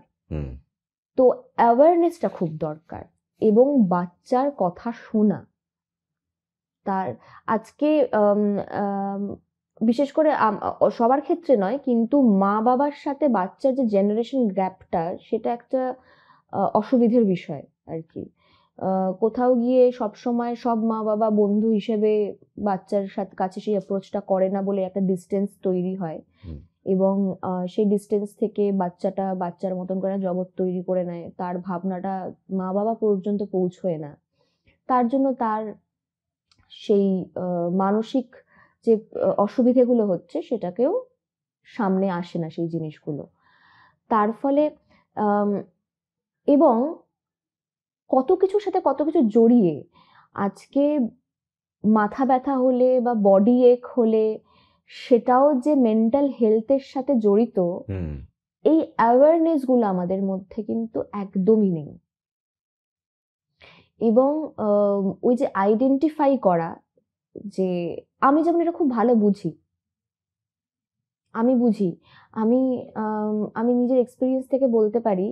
তো অ্যাওয়ারনেসটা খুব দরকার এবং বাচ্চার কথা শোনা। তার আজকে বিশেষ করে সবার ক্ষেত্রে নয়, কিন্তু মা বাবার সাথে বাচ্চার যে জেনারেশন গ্যাপটা, সেটা একটা অসুবিধের বিষয় আর কি। কোথাও গিয়ে সবসময় সব মা বাবা বন্ধু হিসেবে বাচ্চার সাথে কাছে সেই অ্যাপ্রোচটা করে না বলে একটা ডিস্টেন্স তৈরি হয় এবং সেই ডিস্টেন্স থেকে বাচ্চাটা বাচ্চার মতন করে জগৎ তৈরি করে নেয়, তার ভাবনাটা মা বাবা পর্যন্ত পৌঁছয় না। তার জন্য তার সেই মানসিক যে অসুবিধেগুলো হচ্ছে সেটাকেও সামনে আসে না সেই জিনিসগুলো। তার ফলে এবং কত কিছুর সাথে কত কিছু জড়িয়ে আজকে মাথা ব্যথা হলে বা বডি এক হলে সেটাও যে মেন্টাল হেলথের সাথে জড়িত, এই অ্যাওয়ারনেস গুলো আমাদের মধ্যে কিন্তু একদমই নেই। এবং ওই যে আইডেন্টিফাই করা, যে আমি যেমন এটা খুব ভালো বুঝি, আমি নিজের এক্সপিরিয়েন্স থেকে বলতে পারি,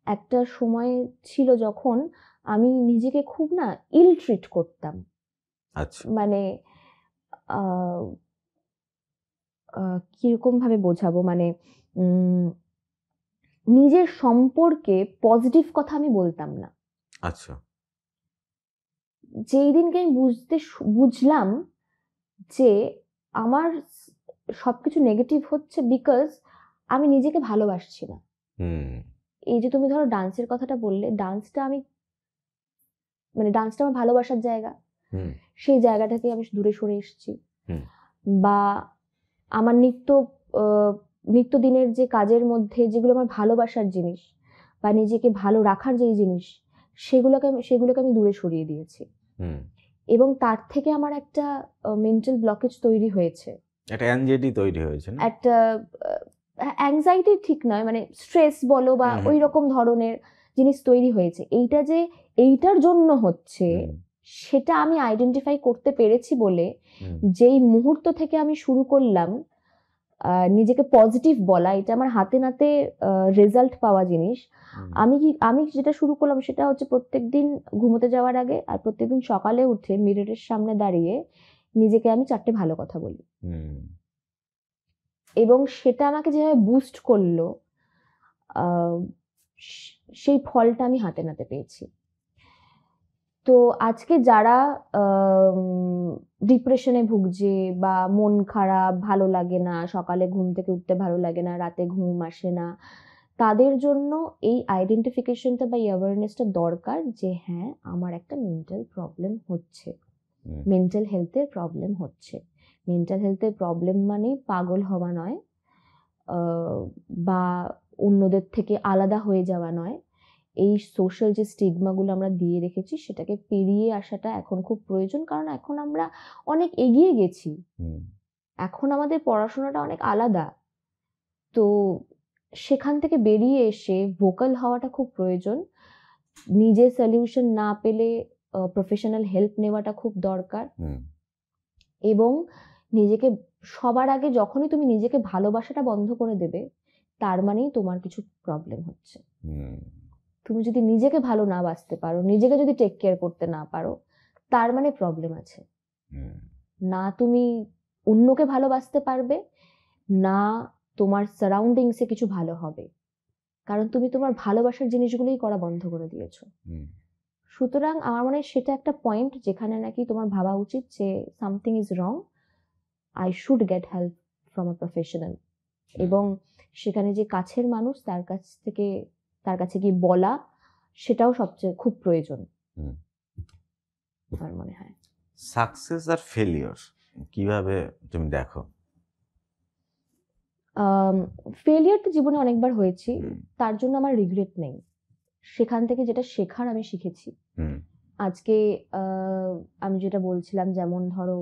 একটা সময় ছিল যখন আমি নিজেকে খুব না ইল ট্রিট করতাম। মানে কিরকম ভাবে বোঝাবো, মানে নিজের সম্পর্কে পজিটিভ কথা আমি বলতাম না। আচ্ছা। যেই দিনকে আমি বুঝলাম যে আমার সবকিছু নেগেটিভ হচ্ছে বিকজ আমি নিজেকে ভালোবাসছি না। এই যে তুমি ধরো ডান্সের কথাটা বললে, ডান্সটা আমার ভালোবাসার জায়গা, সেই জায়গাটাকে আমি দূরে সরে এসেছি। বা আমার নিত্যদিনের যে কাজের মধ্যে যেগুলো আমার ভালোবাসার জিনিস বা নিজেকে ভালো রাখার যেই জিনিস, সেগুলোকে আমি দূরে সরিয়ে দিয়েছি। এবং তার থেকে আমার একটা মেন্টাল ব্লকেজ তৈরি হয়েছে, একটা অ্যাংজাইটি তৈরি হয়েছে না? একটা অ্যাংজাইটি ঠিক নয়, মানে স্ট্রেস বলো বা ওই রকম ধরনের জিনিস তৈরি হয়েছে। এইটা যে এইটার জন্য হচ্ছে সেটা আমি আইডেন্টিফাই করতে পেরেছি বলে যেই মুহূর্ত থেকে আমি শুরু করলাম নিজেকে পজিটিভ বলা, এটা আমার হাতে নাতে রেজাল্ট পাওয়া জিনিস। আমি যেটা শুরু করলাম সেটা হচ্ছে প্রত্যেকদিন ঘুমোতে যাওয়ার আগে আর প্রত্যেকদিন সকালে উঠে মিররের সামনে দাঁড়িয়ে নিজেকে আমি 4টে ভালো কথা বলি। এবং সেটা আমাকে যেভাবে বুস্ট করলো, সেই ফলটা আমি হাতে নাতে পেয়েছি। তো আজকে যারা ডিপ্রেশনে ভুগছে বা মন খারাপ, ভালো লাগে না, সকালে ঘুম থেকে উঠতে ভালো লাগে না, রাতে ঘুম আসে না, তাদের জন্য এই আইডেন্টিফিকেশনটা বা অ্যাওয়ারনেসটা দরকার যে হ্যাঁ, আমার একটা মেন্টাল প্রবলেম হচ্ছে, মেন্টাল হেলথের প্রবলেম হচ্ছে। মেন্টাল হেলথের প্রবলেম মানে পাগল হওয়া নয় বা অন্যদের থেকে আলাদা হয়ে যাওয়া নয়। এই সোশ্যাল যে স্টিগমাগুলো আমরা দিয়ে রেখেছি সেটাকে পেরিয়ে আসাটা এখন খুব প্রয়োজন, কারণ এখন আমরা অনেক এগিয়ে গেছি, এখন আমাদের পড়াশোনাটা অনেক আলাদা। তো সেখান থেকে বেরিয়ে এসে ভোকাল হওয়াটা খুব প্রয়োজন। নিজে সলিউশন না পেলে প্রফেশনাল হেল্প নেওয়াটা খুব দরকার। এবং নিজেকে সবার আগে যখনই তুমি নিজেকে ভালোবাসাটা বন্ধ করে দেবে, তার মানেই তোমার কিছু প্রবলেম হচ্ছে। তুমি যদি নিজেকে ভালো না বাসতে পারো, নিজেকে যদি টেক কেয়ার করতে না পারো, তার মানে প্রবলেম আছে। না তুমি অন্যকে ভালোবাসতে পারবে, না তোমার সারাউন্ডিংসে কিছু ভালো হবে, কারণ তুমি তোমার ভালোবাসার জিনিসগুলোই করা বন্ধ করে দিয়েছো। সুতরাং আমার মনে হয় সেটা একটা পয়েন্ট যেখানে নাকি তোমার ভাবা উচিত যে something is wrong, I should get help from a professional. এবং সেখানে যে কাছের মানুষ তার কাছে গিয়ে বলা, সেটাও সবচেয়ে খুব প্রয়োজন আমার মনে হয়। সাকসেস আর ফেলিওর কিভাবে তুমি দেখো? ফেলিয়ার তো জীবনে অনেকবার হয়েছি, তার জন্য আমার রিগ্রেট নেই। সেখান থেকে যেটা শেখার আমি শিখেছি। আজকে আমি যেটা বলছিলাম, যেমন ধরো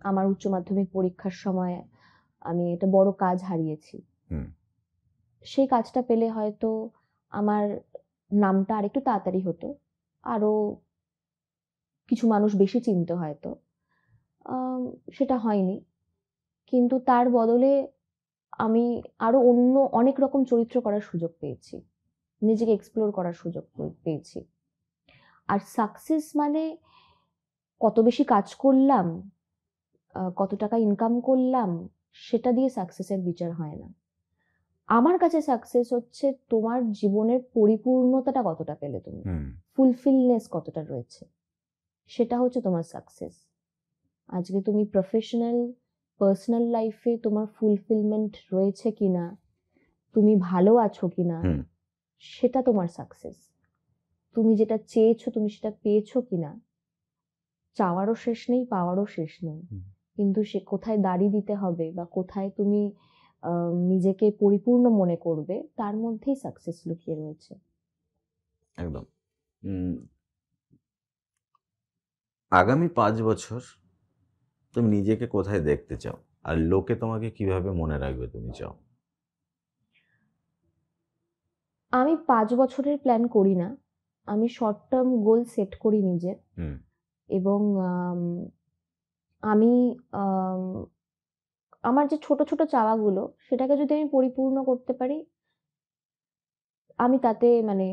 আমার উচ্চ মাধ্যমিক পরীক্ষার সময় আমি একটা বড় কাজ হারিয়েছি। সেই কাজটা পেলে হয়তো আমার নামটা আরেকটু তাড়াতাড়ি হতো, আরো কিছু মানুষ বেশি চিনতো হয়তো। সেটা হয়নি, কিন্তু তার বদলে আমি আরো অন্য অনেক রকম চরিত্র করার সুযোগ পেয়েছি, নিজেকে এক্সপ্লোর করার সুযোগ পেয়েছি। আর সাকসেস মানে কত বেশি কাজ করলাম, কত টাকা ইনকাম করলাম, সেটা দিয়ে সাকসেসের বিচার হয় না। আমার কাছে সাকসেস হচ্ছে তোমার জীবনের পরিপূর্ণতাটা কতটা পেলে তুমি, ফুলফিলনেস কতটা রয়েছে, সেটা হচ্ছে তোমার সাকসেস। আজকে তুমি প্রফেশনাল পার্সোনাল লাইফে তোমার ফুলফিলমেন্ট রয়েছে কিনা, তুমি ভালো আছো কিনা, সেটা তোমার সাকসেস। তুমি যেটা চেয়েছো তুমি সেটা পেয়েছো কিনা, চাওয়ারও শেষ নেই, পাওয়ারও শেষ নেই, কিন্তু সে কোথায় দাঁড়িয়ে দিতে হবে বা কোথায় তুমি নিজেকে পরিপূর্ণ মনে করবে, তার মধ্যেই সাকসেস লুকিয়ে রয়েছে। একদম। আগামী 5 বছর তুমি নিজেকে কোথায় দেখতে চাও, আর লোকে তোমাকে কিভাবে মনে রাখবে তুমি চাও? আমি 5 বছরের প্ল্যান করি না, আমি শর্ট টার্ম গোল সেট করি নিজের। এবং আমি আমার যে ছোট ছোট চাওয়াগুলো, সেটাকে যদি আমি পরিপূর্ণ করতে পারি, আমি তাতে মানে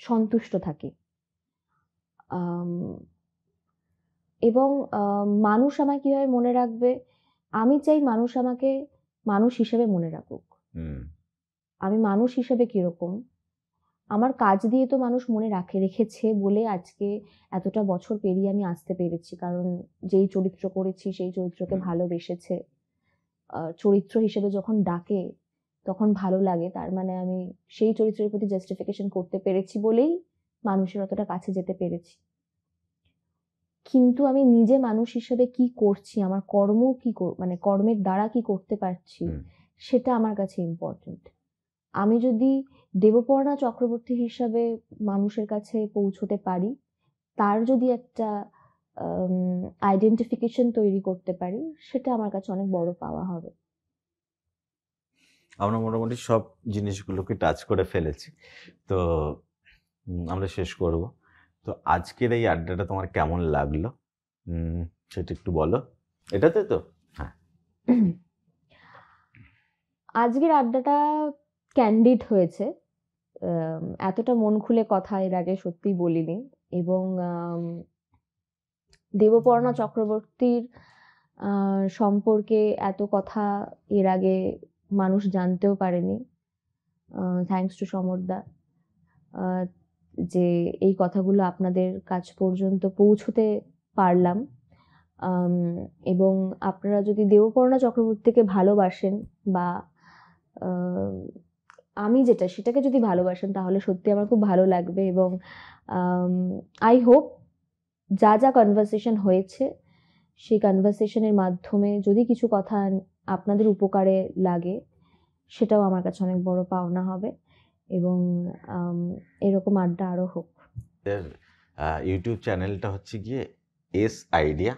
সন্তুষ্ট থাকি। এবং মানুষ আমায় কিভাবে মনে রাখবে, আমি চাই মানুষ আমাকে মানুষ হিসেবে মনে রাখুক। আমি মানুষ হিসেবে কিরকম, আমার কাজ দিয়ে তো মানুষ মনে রেখেছে বলে আজকে এতটা বছর পেরিয়ে আমি আসতে পেরেছি, কারণ যেই চরিত্র করেছি সেই চরিত্রকে ভালোবেসেছে, চরিত্র হিসেবে যখন ডাকে তখন ভালো লাগে, তার মানে আমি সেই চরিত্রের প্রতি জাস্টিফিকেশন করতে পেরেছি বলেই মানুষের অতটা কাছে যেতে পেরেছি। কিন্তু আমি নিজে মানুষ হিসেবে কি করছি, আমার কর্ম কি মানে কর্মের দ্বারা কি করতে পারছি, সেটা আমার কাছে ইম্পর্টেন্ট। আমি যদি দেবপর্ণা চক্রবর্তী হিসাবে মানুষের কাছে পৌঁছতে পারি, তার যদি একটা আইডেন্টিফিকেশন তৈরি করতে পারি, সেটা আমার কাছে অনেক বড় পাওয়া হবে। আমরা মোটামুটি সব জিনিসগুলোকে টাচ করে ফেলেছি, তো আমরা শেষ করব। তো আজকের এই আড্ডাটা তোমার কেমন লাগলো সেটা একটু বলো। এটাতে তো হ্যাঁ, আজকের আড্ডাটা ক্যান্ডিড হয়েছে, এতটা মন খুলে কথা এর আগে সত্যিই বলিনি। এবং দেবপর্ণা চক্রবর্তীর সম্পর্কে এত কথা এর আগে মানুষ জানতেও পারেনি। থ্যাঙ্কস টু সমরদা, যে এই কথাগুলো আপনাদের কাছ পর্যন্ত পৌঁছতে পারলাম। এবং আপনারা যদি দেবপর্ণা চক্রবর্তীকে ভালোবাসেন বা আমি সেটাকে যদি ভালোবাসেন, তাহলে সত্যি আমার খুব ভালো লাগবে। এবং আই হোপ যা যা কনভারসেশন হয়েছে, সেই কনভারসেশনের মাধ্যমে যদি কিছু কথা আপনাদের উপকারে লাগে, সেটাও আমার কাছে অনেক বড় পাওনা হবে। এবং এরকম আড্ডা আরো হোক। ইউটিউব চ্যানেলটা হচ্ছে গিয়ে এস আইডিয়া,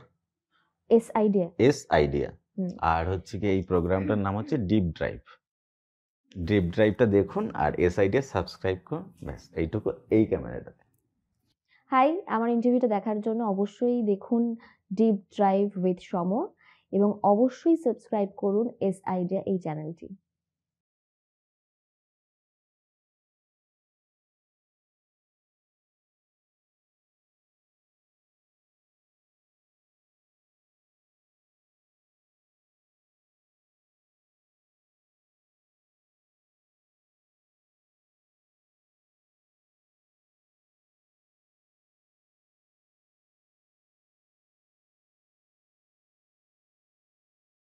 আর হচ্ছে গিয়ে এই প্রোগ্রামটার নাম হচ্ছে ডিপ ড্রাইভটা দেখুন, আর এস আইডিয়া সাবস্ক্রাইব করুন, ব্যাস এইটুকু। এই ক্যামেরাটাতে হাই, আমার ইন্টারভিউটা দেখার জন্য অবশ্যই দেখুন ডিপ ড্রাইভ উইথ সমর, এবং অবশ্যই সাবস্ক্রাইব করুন এস আইডিয়া এই চ্যানেলটি।